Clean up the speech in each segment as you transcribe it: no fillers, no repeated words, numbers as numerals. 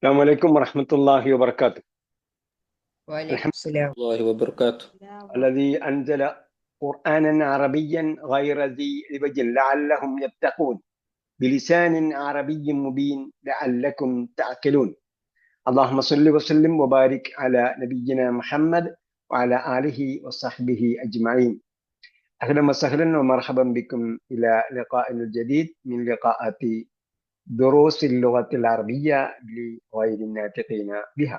السلام عليكم ورحمة الله وبركاته. وعليكم السلام. الله وبركاته. الذي أنزل قرآنا عربيا غير ذي عوج لعلهم يتقون بلسان عربي مبين لعلكم تعقلون. اللهم صل وسلم وبارك على نبينا محمد وعلى آله وصحبه أجمعين. أهلا وسهلا ومرحبا بكم إلى لقاء جديد من لقاءات دروس اللغة العربية لغير الناطقين بها.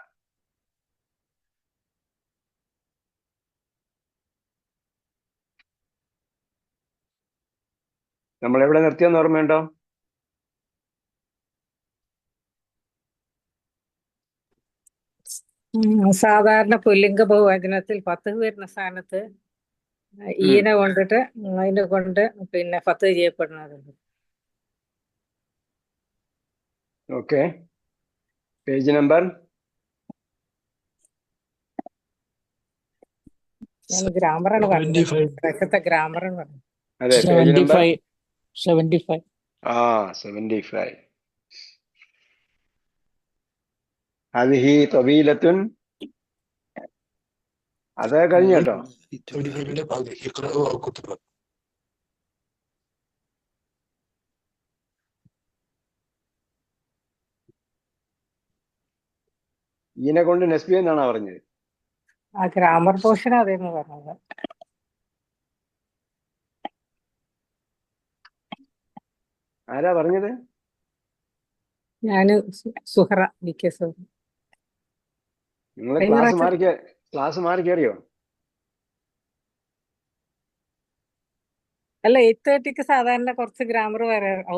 നമ്മൾ എവിടെ നിർത്തിയെന്ന് ഓർമ്മയുണ്ടോ? സാധാരണ പുല്ലിംഗ ബഹുവചനത്തിൽ ഫത്ത് വരുന്ന സ്ഥാനത്ത് ഈനെ കൊണ്ടിട്ട് അതിനെ കൊണ്ട് പിന്നെ ഫത്ത് ചെയ്യപ്പെടുന്നത്. ഓക്കെ, പേജ് നമ്പർ ഞാൻ ഗ്രാമറാണ് പറഞ്ഞത്. ഗ്രാമറാണ് പറഞ്ഞത്. അതെ, പേജ് നമ്പർ 75. 75. ഹദിഹി തവീലത്തുൻ. അത് കഴിഞ്ഞു കേട്ടോ. ഈനെ കൊണ്ട് നസ്ബി എന്നാണ് പറഞ്ഞത്. ആ ഗ്രാമർ പോർഷൻ അതേന്ന് പറഞ്ഞത്. ആരാ പറഞ്ഞത്? ഞാന് സുഹറ BK സുഹറ. നിങ്ങൾ ക്ലാസ് മാറി കയറിയോ? അല്ല, 8:30 സാധാരണ കുറച്ച് ഗ്രാമർ വരെ. ഓ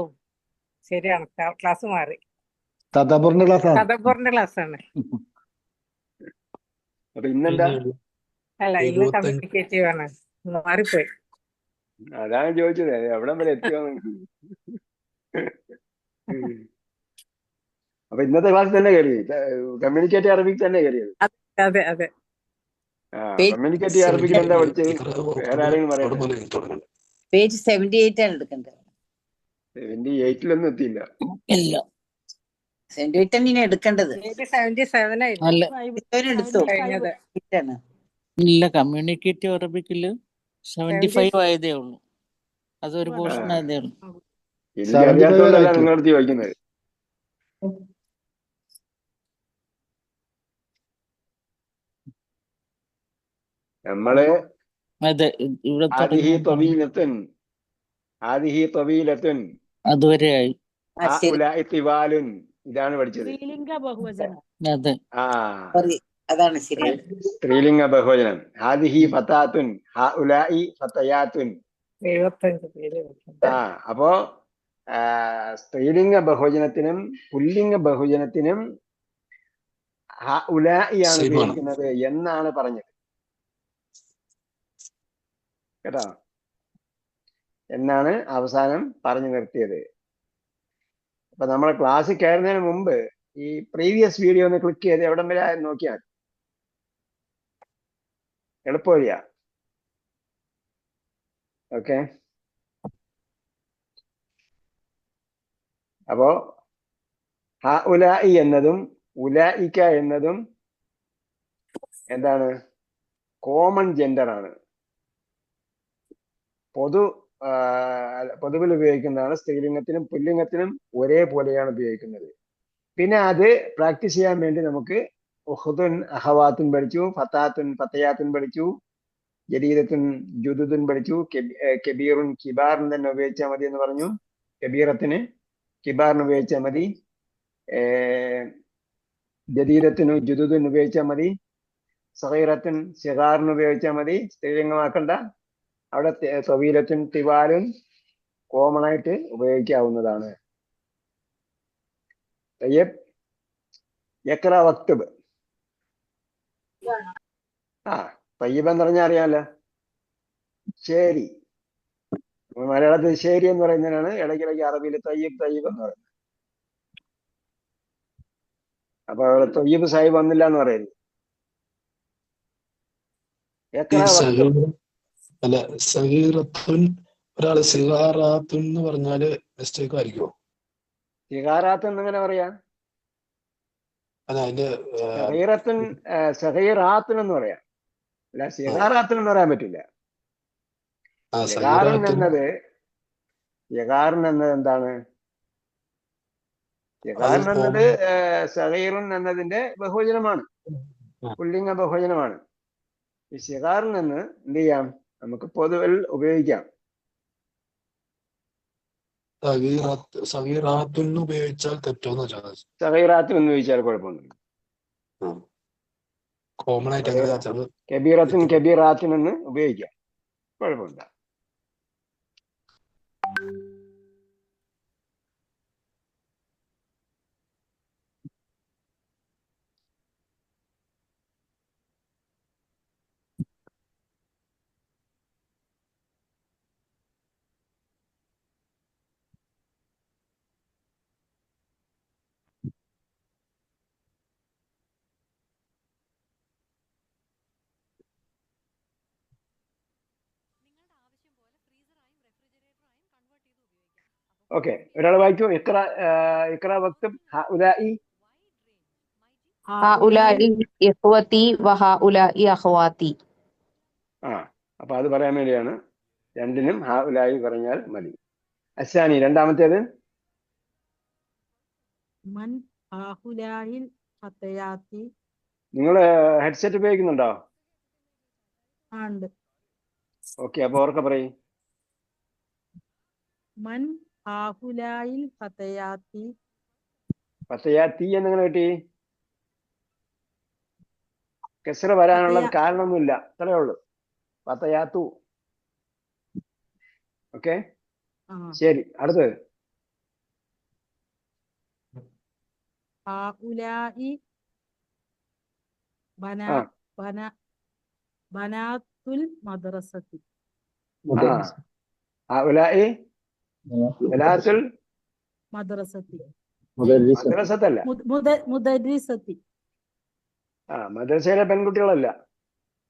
ശരിയാണ്, ക്ലാസ് മാറി. തദബ്ബറിന്റെ ക്ലാസ് ആണ്. അപ്പൊ ഇന്നെന്താ? അല്ല, ഇന്ന് കമ്മ്യൂണിക്കേറ്റീവ് ആണ്. മാറിപ്പോയി. അതാണ് ചോദിച്ചത്, എവിടം വരെ എത്തിയോന്ന്. അപ്പൊ ഇന്നത്തെ ക്ലാസ് തന്നെ കയറി, കമ്മ്യൂണിക്കേറ്റീവ് അറബിക് തന്നെ കയറിയത്. അതെ അതെ. കമ്മ്യൂണിക്കേറ്റീവ് അറബിക് എന്താ പഠിച്ചത്? വേറെ ആരെങ്കിലും പറയാം. പേജ് 78 ആണ് എടുക്കേണ്ടത്. 78 എത്തിയില്ല. ഇല്ല, 78 ആണ് എടുക്കേണ്ടത്. 77 എടുത്തു. ഇല്ല, കമ്മ്യൂണിക്കേറ്റീവ് അറബിക്കില് 75 ആയതേ ഉള്ളൂ. അതൊരു പോർഷൻ ആയതേ ഉള്ളൂ. എനിക്കറിയാത്തതല്ല നിങ്ങളടുത്ത് ചോദിക്കുന്നത്. നമ്മള് അതുവരെ ആയി. ഇതാണ് പഠിച്ചത്. അതാണ് ശരി. സ്ത്രീലിംഗ ബഹുവചനം. ഹാദിഹി ഫതാത്തുൻ, ഹഉലാഇ ഫതയാത്തുൻ. 75. അപ്പോ സ്ത്രീലിംഗ ബഹുവചനത്തിനും പുല്ലിംഗ ബഹുവചനത്തിനും ഹഉലാഇ ആണ് ഉപയോഗിക്കുന്നത് എന്നാണ് പറഞ്ഞത് കേട്ടോ. എന്നാണ് അവസാനം പറഞ്ഞു നിർത്തിയത്. അപ്പൊ നമ്മളെ ക്ലാസ്സിൽ കയറുന്നതിന് മുമ്പ് ഈ പ്രീവിയസ് വീഡിയോ ഒന്ന് ക്ലിക്ക് ചെയ്ത് എവിടം വരെ നോക്കിയാൽ എളുപ്പമില്ല. ഓക്കെ, അപ്പോ ഹഉലാഇ എന്നതും ഉലായിക എന്നതും എന്താണ്? കോമൺ ജെൻഡർ ആണ്. പൊതുവിൽ ഉപയോഗിക്കുന്നതാണ്. സ്ത്രീലിംഗത്തിനും പുല്ലിംഗത്തിനും ഒരേപോലെയാണ് ഉപയോഗിക്കുന്നത്. പിന്നെ അത് പ്രാക്ടീസ് ചെയ്യാൻ വേണ്ടി നമുക്ക് ഉഖ്തുൻ അഖവാത്തുൻ പഠിച്ചു, ഫതാത്തുൻ ഫതയാത്തുൻ പഠിച്ചു, ജദീദത്തുൻ ജുദുദുൻ പഠിച്ചു, കബീറുൻ കിബാറിന് തന്നെ ഉപയോഗിച്ചാൽ മതി എന്ന് പറഞ്ഞു. കബീറത്തിന് കിബാറിന് ഉപയോഗിച്ചാൽ മതി, ജദീദത്തിന് ജുദുദിന് ഉപയോഗിച്ചാൽ മതി, സഗീറത്തുൻ സിഗാറിന് ഉപയോഗിച്ചാൽ മതി. സ്ത്രീലിംഗമാക്കണ്ട. അവിടെ തവീലത്തുൻ തിവാലുൻ കോമൺ ആയിട്ട് ഉപയോഗിക്കാവുന്നതാണ്. യക്ര വക്തുബ്. തയ്യബ് എന്ന് പറഞ്ഞാൽ അറിയാമല്ലോ, ശരി. മലയാളത്തിൽ ശരി എന്ന് പറയുന്നതിനാണ് ഇടയ്ക്കിടയ്ക്ക് അറബിയിൽ തയ്യബ് തയ്യബ് എന്ന് പറയുന്നത്. അപ്പൊ അവിടെ തയ്യബ് സാഹിബ് വന്നില്ല എന്ന് പറയുന്നത്. അല്ല, സഗീറത്തുൻ ഒരാള് സിഗാറാത്തുൻ എന്ന് പറഞ്ഞാല് മിസ്റ്റേക്ക് ആയിരിക്കുമോ? സിഗാറാത്ത് എന്നിങ്ങനെ പറയാ? അല്ല അതിന്റെ സഹീറത്തുൻ സഹീറാത്തുൻ എന്ന് പറയാം, അല്ല സിഗാറാത്തുൻ എന്ന് പറയാൻ പറ്റില്ല. യഗാറുൻ എന്നത് എന്താണ്? യഗാറുൻ എന്നത് സഹീറുൻ എന്നതിന്റെ ബഹുവചനമാണ്, പുല്ലിംഗ ബഹുവചനമാണ്. ഈ സിഗാറിൽ നിന്ന് എന്ത് ചെയ്യാം, നമുക്ക് പൊതുവിൽ ഉപയോഗിക്കാം. സഗീറാത്തുന്ന് ഉപയോഗിച്ചാൽ തെറ്റോന്ന് വെച്ചാൽ സഹീറാത്തുൻ എന്ന് ചോദിച്ചാൽ കുഴപ്പമൊന്നുമില്ല. കോമൺ ആയിട്ട് അങ്ങനെ വെച്ചാൽ കബീറത്തുൻ കബീറാത്തുൻ എന്ന് ഉപയോഗിക്കാം, കുഴപ്പമില്ല. ഓക്കെ, ഒരാൾ വായിക്കൂ. ഇക്ര വക്തും ഹഉലാഇ ഹഉലാഇ ഇഖ്വതി വഹഉലാഇ അഖ്വാതി. അപ്പൊ അത് പറയാൻ വേണ്ടിയാണ് രണ്ടിനും ഹഉലാഇ പറഞ്ഞാൽ മതി. അസ്സാനി രണ്ടാമത്തേത്, മൻ ഹഉലാഇൽ ഫതയാത്തി. നിങ്ങൾ ഹെഡ്സെറ്റ് ഉപയോഗിക്കുന്നുണ്ടോ? ഉണ്ട്. ഓക്കെ, അപ്പൊ ഓർക്ക പറയും. മൻ ഹഉലാഇൽ ഫതയാത്തി. ഫതയാത്തി എന്നിങ്ങനെ കിട്ടി? കെസ്ര വരാനുള്ള കാരണമൊന്നുമില്ല, അത്രേ ഉള്ളൂ. ഫതയാത്തു. ഓക്കെ, ശരി. അടുത്തത്, ഹഉലാഇ ബനാത്തുൽ മദ്രസത്തി. ഹഉലാഇ ബനാത്തുൽ മദ്രസത്തി. മദ്രസത്തല്ല, മുദരിസത്തി. മദ്രസയിലെ പെൺകുട്ടികളല്ല,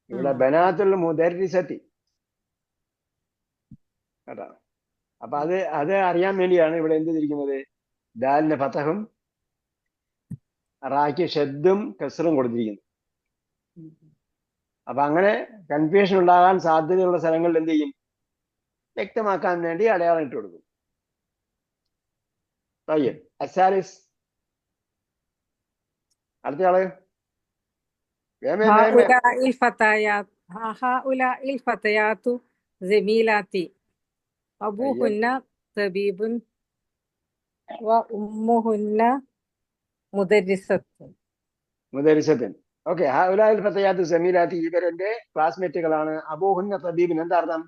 ഇവിടെ ബനാത്തുൽ മുദരിസത്തി. കേട്ടോ? അപ്പൊ അത് അറിയാൻ വേണ്ടിയാണ് ഇവിടെ എന്ത് തിരിക്കുന്നത്, ദാലിന് ഫതഹും റാക്ക് ഷദ്ദും കസ്റും കൊടുത്തിരിക്കുന്നു. അപ്പൊ അങ്ങനെ കൺഫ്യൂഷൻ ഉണ്ടാകാൻ സാധ്യതയുള്ള സ്ഥലങ്ങളിൽ എന്ത് ചെയ്യും, വ്യക്തമാക്കാൻ വേണ്ടി അടയാളം ഇട്ട് കൊടുക്കും. അസാലിസ്, അടുത്തയാള്. ഹഉലാഇൽ ഫതയാത്തു ജമീലാത്തി അബൂഹുന്ന തബീബുൻ വ ഉമ്മുഹുന്ന മുദരിസത്തുൻ. ഓക്കെ, ഹഉലാഇൽ ഫതയാത്തു ജമീലാത്തി, ഇവരെന്റെ ക്ലാസ്മേറ്റുകളാണ്. അബൂഹുന്ന തബീബിൻ എന്താ അർത്ഥം?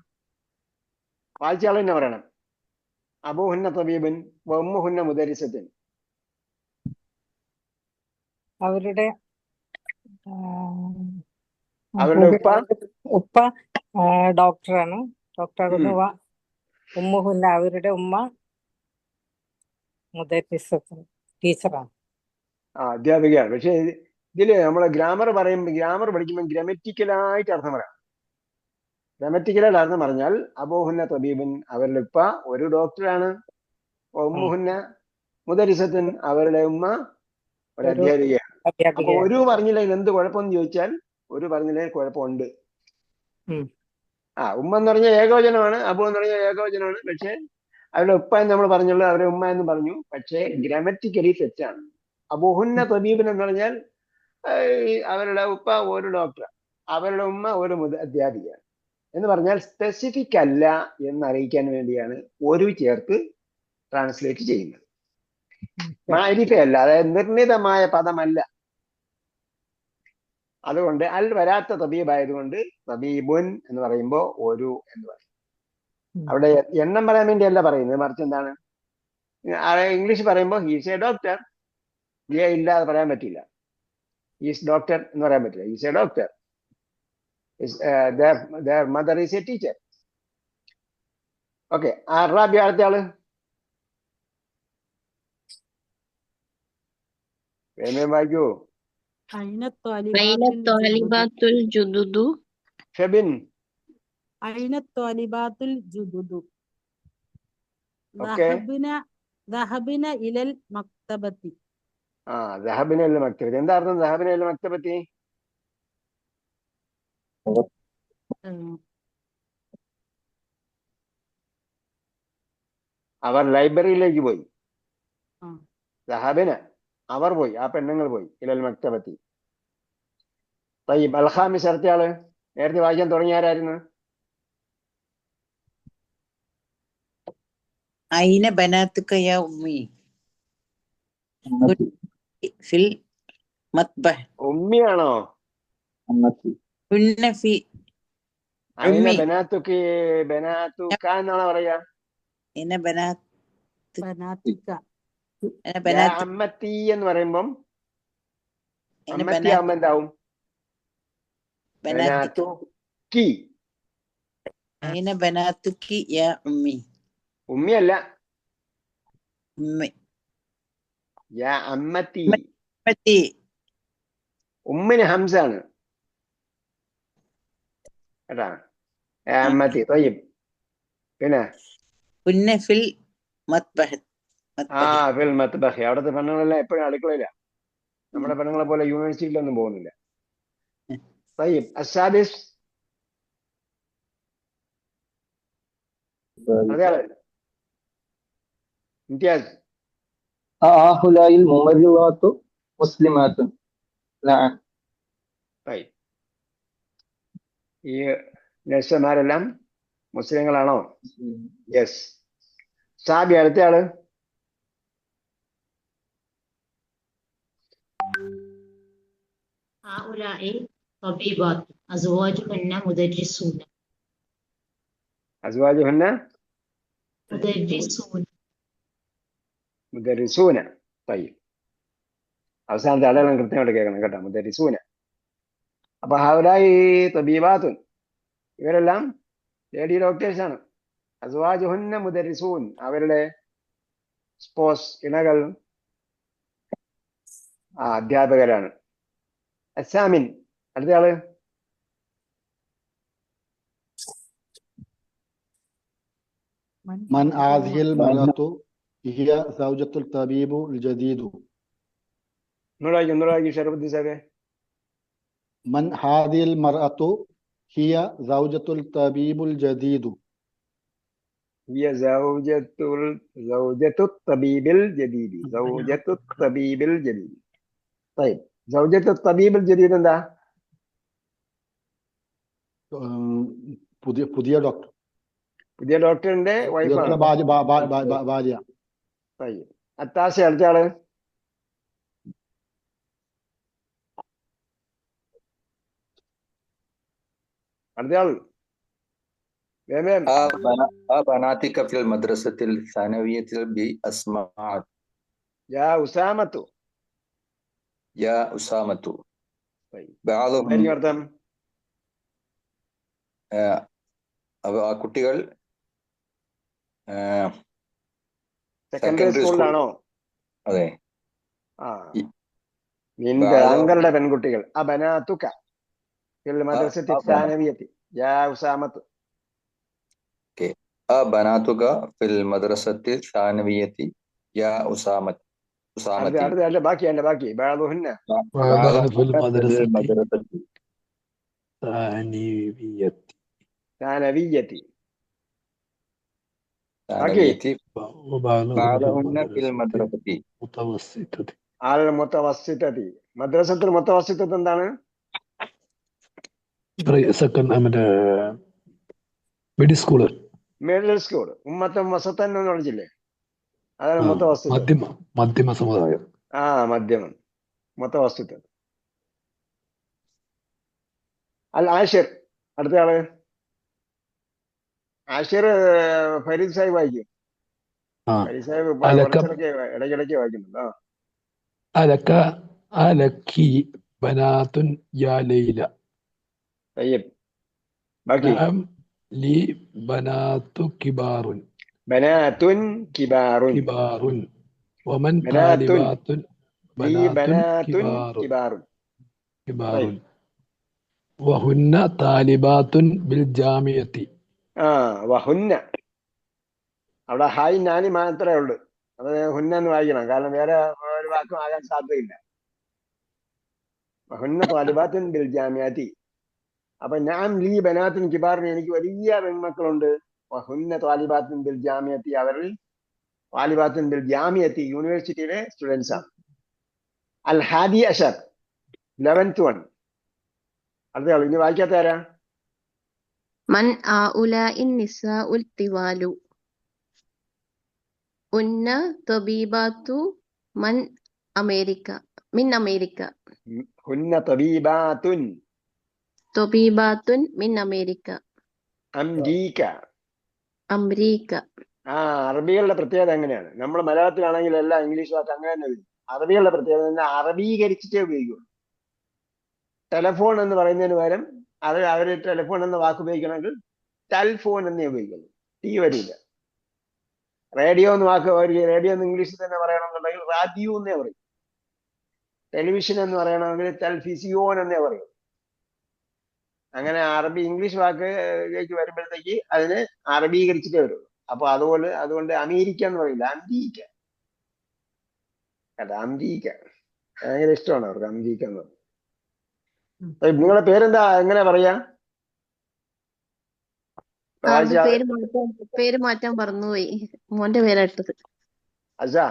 വായിച്ചാൾ തന്നെ പറയണം. അബൂഹുന്ന തബീബിൻ വ ഉമ്മുഹുന്ന മുദരിസത്തുൻ. അവരുടെ ഉപ്പ ഡോക്ടറാണ്. ഡോക്ടറാകുന്നു. ഉമ്മുഹുന്ന അവരുടെ ഉമ്മ മുദരിസത്തുൻ ടീച്ചറാണ്, അധ്യാപികയാണ്. പക്ഷെ ഇതില് നമ്മള് ഗ്രാമർ പഠിക്കുമ്പോൾ ഗ്രമറ്റിക്കലായിട്ട് അർത്ഥം പറയാം. ഗ്രമറ്റിക്കലായിട്ട് അർത്ഥം പറഞ്ഞാൽ അബൂഹുന്ന തബീബിൻ അവരുടെ ഉപ്പ ഒരു ഡോക്ടറാണ്, ഉമ്മുഹുന്ന മുദരിസത്തുൻ അവരുടെ ഉമ്മ ഒരു അധ്യാപികയാണ്. അപ്പൊ ഒരു പറഞ്ഞില്ലെങ്കിൽ എന്ത് കുഴപ്പമെന്ന് ചോദിച്ചാൽ ഒരു പറഞ്ഞില്ലെങ്കിൽ കുഴപ്പമുണ്ട്. ഉമ്മ എന്ന് പറഞ്ഞാൽ ഏകവചനമാണ്, അബു എന്ന് പറഞ്ഞാൽ ഏകവചനമാണ്. പക്ഷെ അവരുടെ ഉപ്പ എന്ന് നമ്മൾ പറഞ്ഞുള്ളൂ, അവരുടെ ഉമ്മ എന്ന് പറഞ്ഞു. പക്ഷേ ഗ്രമറ്റിക്കലി തെറ്റാണ്. അബൂഹുന്ന തബീബിൻ എന്ന് പറഞ്ഞാൽ അവരുടെ ഉപ്പ ഒരു ഡോക്ടർ, അവരുടെ ഉമ്മ ഒരു അധ്യാപികയാണ് എന്ന് പറഞ്ഞാൽ സ്പെസിഫിക് അല്ല എന്നറിയിക്കാൻ വേണ്ടിയാണ് ഒരു ചേർത്ത് ട്രാൻസ്ലേറ്റ് ചെയ്യുന്നത്. മാരിഫയല്ല, അതായത് നിർണിതമായ പദമല്ല. അതുകൊണ്ട് അൽ വരാത്ത തബീബ് ആയതുകൊണ്ട് തബീബുൻ എന്ന് പറയുമ്പോൾ ഒരു എന്ന് പറയും. അവിടെ എണ്ണം പറയാൻ വേണ്ടിയല്ല പറയുന്നത്, മറിച്ച് എന്താണ്, ഇംഗ്ലീഷ് പറയുമ്പോൾ ഹീസ് എ ഡോക്ടർ, ഇല്ലാതെ പറയാൻ പറ്റില്ല. ഈസ് ഡോക്ടർ എന്ന് പറയാൻ പറ്റില്ല. Is A doctor, their mother is a teacher. Okay, rabi അടുത്ത ആള്. വേഗം വായിക്കൂ. ത്വാലിബാത്തുൽ ജുദുദു. ഷബിൻ. ത്വാലിബാത്തുൽ ജുദുദു. ഓക്കെ, ദഹബിന ഇലൽ മക്തബത്തി. ദഹബിനെ മക്തബത്തി. എന്താ അർത്ഥം ദഹബിനെ മക്തബത്തി? അവർ ലൈബ്രറിയിലേക്ക് പോയി. ദഹബിന് അവർ പോയി, ആ പെണ്ണുങ്ങൾ പോയി. ഇലൽ മക്തബത്തി. തയ്യിബ്. അൽഖാമിസ് അടുത്ത ആള് നേരത്തെ വായിക്കാൻ തുടങ്ങിയാരായിരുന്നു? അയിന ബനാത്തുക യാ ഉമ്മി ഫിൽ മത്ബഹ്. ഉമ്മിയാണോ? ഹുന്ന ഫി അയിന ഉമ്മി. ബനാത്തുക്ക് ബനാത്തുക എന്നാണോ പറയാ? ഇന ബനാത്ത് ബനാത്തിക്ക. ഇന യാ ബനാത്ത് അമ്മത്തി എന്ന് പറയുമ്പം ഇന അമ്മത്തി ബനാത്ത് ആവുമ്പോ എന്താവും? ബനാത്തിക. ബനാത്തുക്കി. അയിന ബനാത്തുക്കി യാ ഉമ്മി. ഉമ്മിയല്ല, ഉമ്മി. യാ അമ്മത്തി. മത്തി ഉമ്മിന് ഹംസാണ് കേട്ടാ. യാ അമ്മത്തി. തയ്യിബ്. പിന്നെ ഹുന്ന ഫിൽ മത്ബഹ്. മത്ബഹി. ഫിൽ മത്ബഹി. അവിടുത്തെ പെണ്ണുങ്ങളെല്ലാം എപ്പോഴും അടുക്കളയില്ല. നമ്മുടെ പെണ്ണുങ്ങളെ പോലെ യൂണിവേഴ്സിറ്റിയിലൊന്നും പോകുന്നില്ല. തയ്യിബ്. അസ്സാദിസ്. അതെയാള് ഇംതിയാസ്. هؤلاء الممرضات مسلمات. نعم. തയ്യിബ്. ഈ നഴ്സുമാരെല്ലാം മുസ്ലിങ്ങളാണോ? യെസ്. സാബി അടുത്ത ആള്. هؤلاء طبيبات أزواجهن مدرسون. അസ്വാജുഹന്ന مدرسون. മുദരിസൂന. തയ്യിബ്. അവസാനത്തെ ആളെല്ലാം കൃത്യമായിട്ട് കേൾക്കണം കേട്ടോ. മുദരിസൂന. അപ്പൊ ഹൗലായി തബീബാത്തുൻ, ഇവരെല്ലാം ലേഡി ഡോക്ടേഴ്സ് ആണ്. അസ്വാജുഹന്ന മുദരിസൂൻ, അവരുടെ സ്പോസ് ഇണകൾ അധ്യാപകരാണ്. അസാമിൻ അടുത്ത ആള്. من هذه المرأة هي زوجة الطبيب الجديد. ഒന്നുകൂടെ ഷറഫുദ്ദീൻ സാബേ. من هذه المرأة هي زوجة الطبيب الجديد. هي زوجة الطبيب الجديد. زوجة الطبيب الجديد. طيب زوجة الطبيب الجديد എന്താ? പുതിയ ഡോക്ടർ. പുതിയ ഡോക്ടറിന്റെ വൈഫാണ്. ഭാര്യ. അത്താശ അടുത്ത ആള്. അടുത്ത ആള് بناتك في المدرسة الثانوية بأسماء. يا أسامة. يا أسامة. طيب بعضهم അർത്ഥം ആ കുട്ടികൾ സെക്കൻഡറി സ്കൂളിലാണോ? അതെ. നിന്റെ ആങ്ങളുടെ പെൺകുട്ടികൾ. അബനാതുക ഫിൽ മദ്രസത്തി സാനവിയത്തി യാ ഉസാമത്ത്. ബനാതുക ഫിൽ മദ്രസത്തി സാനവിയത്തി യാ ഉസാമത്ത്. ഉസാമത്തി. ബാക്കി ബഅദുഹുന്ന ഫിൽ മദ്രസത്തി സാനവിയത്തി. بعضهن في المدرسة അൽ മുതവസ്സിതതി. മദ്രസത്തുൽ മുതവസ്സിതത്ത് എന്താണ്? Middle school. Middle school. ഉമ്മത്തും വസത്തൻ എന്ന് വിളിച്ചില്ലേ, അതാണ് മുതവസ്സിതത്ത്. മധ്യമ സമുദായം. മധ്യമം. മുതവസ്സിതത്ത്. അൽ ആഷിർ അടുത്ത ആള്. ആഷിർ ഫരീദ് സാഹിബ് വായിക്കും. ഫരീദ് സാഹിബ് ഇടയ്ക്കിടയ്ക്ക് വായിക്കുന്നുണ്ട്. അലക്കി ബനാത്തുൻ യാ ലൈല. ബാക്കി ലി ബനാത്തു കിബാറുൻ. ബനാത്തുൻ കിബാറുൻ. കിബാറുൻ. വമൻ താലിബാത്തുൻ ബനാത്തുൻ കിബാറുൻ. കിബാറുൻ. വഹുന്ന താലിബാത്തുൻ ബിൽ ജാമിയത്തി. വഹുന്ന അവിടെ ഹായ് നാനി മാത്രമേ ഉള്ളൂ. അപ്പൊ ഹുന്ന എന്ന് വായിക്കണം, കാരണം വേറെ ഒരു വാക്കും ആകാൻ സാധ്യതയില്ല. ഹുന്ന ത്വാലിബാത്തുൻ ബിൽ ജാമിഅത്തി. അപ്പൊ ഞാൻ ലീ ബനാത്തുൻ കിബാറിന്, എനിക്ക് വലിയ പെൺമക്കളുണ്ട്. ഹുന്ന ത്വാലിബാത്തുൻ ബിൽ ജാമിഅത്തി, അവരിൽ ത്വാലിബാത്തുൻ ബിൽ ജാമിഅത്തി യൂണിവേഴ്സിറ്റിയിലെ സ്റ്റുഡൻസ് ആണ്. അൽ ഹാദി അഷർ 11th വൺ. അടുത്ത ആൾ ഇനി വായിക്കാത്ത ആരാ? മൻ ആഉലാഇൻ നിസാഉൽ തിവാലു ഉന്ന തബീബാത്തു മൻ അമേരിക്ക മിൻ അമേരിക്ക ഹുന്ന തബീബാത്തുൻ തബീബാത്തുൻ മിൻ അമേരിക്ക അംരീക. അംരീക. അറബികളുടെ പ്രത്യേകത അങ്ങനെയാണ്. നമ്മൾ മലയാളത്തിലാണെങ്കിൽ എല്ലാം ഇംഗ്ലീഷ് വാക്ക് അങ്ങനെ തന്നെ വരും. അറബികളുടെ പ്രത്യേകത തന്നെ അറബീകരിച്ചിട്ടേ ഉപയോഗിക്കുള്ളൂ. ടെലഫോൺ എന്ന് പറയുന്നതിന് പകരം അവർ ടെലഫോൺ എന്ന വാക്ക് ഉപയോഗിക്കണമെങ്കിൽ ടെൽഫോൺ എന്നേ ഉപയോഗിക്കുള്ളൂ, ടി വരില്ല. റേഡിയോ എന്ന് വാക്ക്, റേഡിയോ എന്ന് ഇംഗ്ലീഷിൽ തന്നെ പറയണമെന്നുണ്ടെങ്കിൽ റാഡിയോ എന്നേ പറയും. ടെലിവിഷൻ എന്ന് പറയണമെങ്കിൽ ടെൽഫിസിയോൻ എന്നേ പറയും. അങ്ങനെ അറബി ഇംഗ്ലീഷ് വാക്കിലേക്ക് വരുമ്പോഴത്തേക്ക് അതിന് അറബീകരിച്ചിട്ടേ വരുള്ളൂ. അപ്പൊ അതുകൊണ്ട് അമേരിക്ക എന്ന് പറയില്ല, അംരീക്ക. കേട്ടോ, അംരീക്ക ഭയങ്കര ഇഷ്ടമാണ് അവർക്ക് അംരീക്ക എന്ന് പറയും. നിങ്ങളെ പേരെന്താ, എങ്ങനെ പറയാ? പേര് മാറ്റാൻ മറന്നുപോയി. മോന്റെ പേരായിട്ടത്. അസാ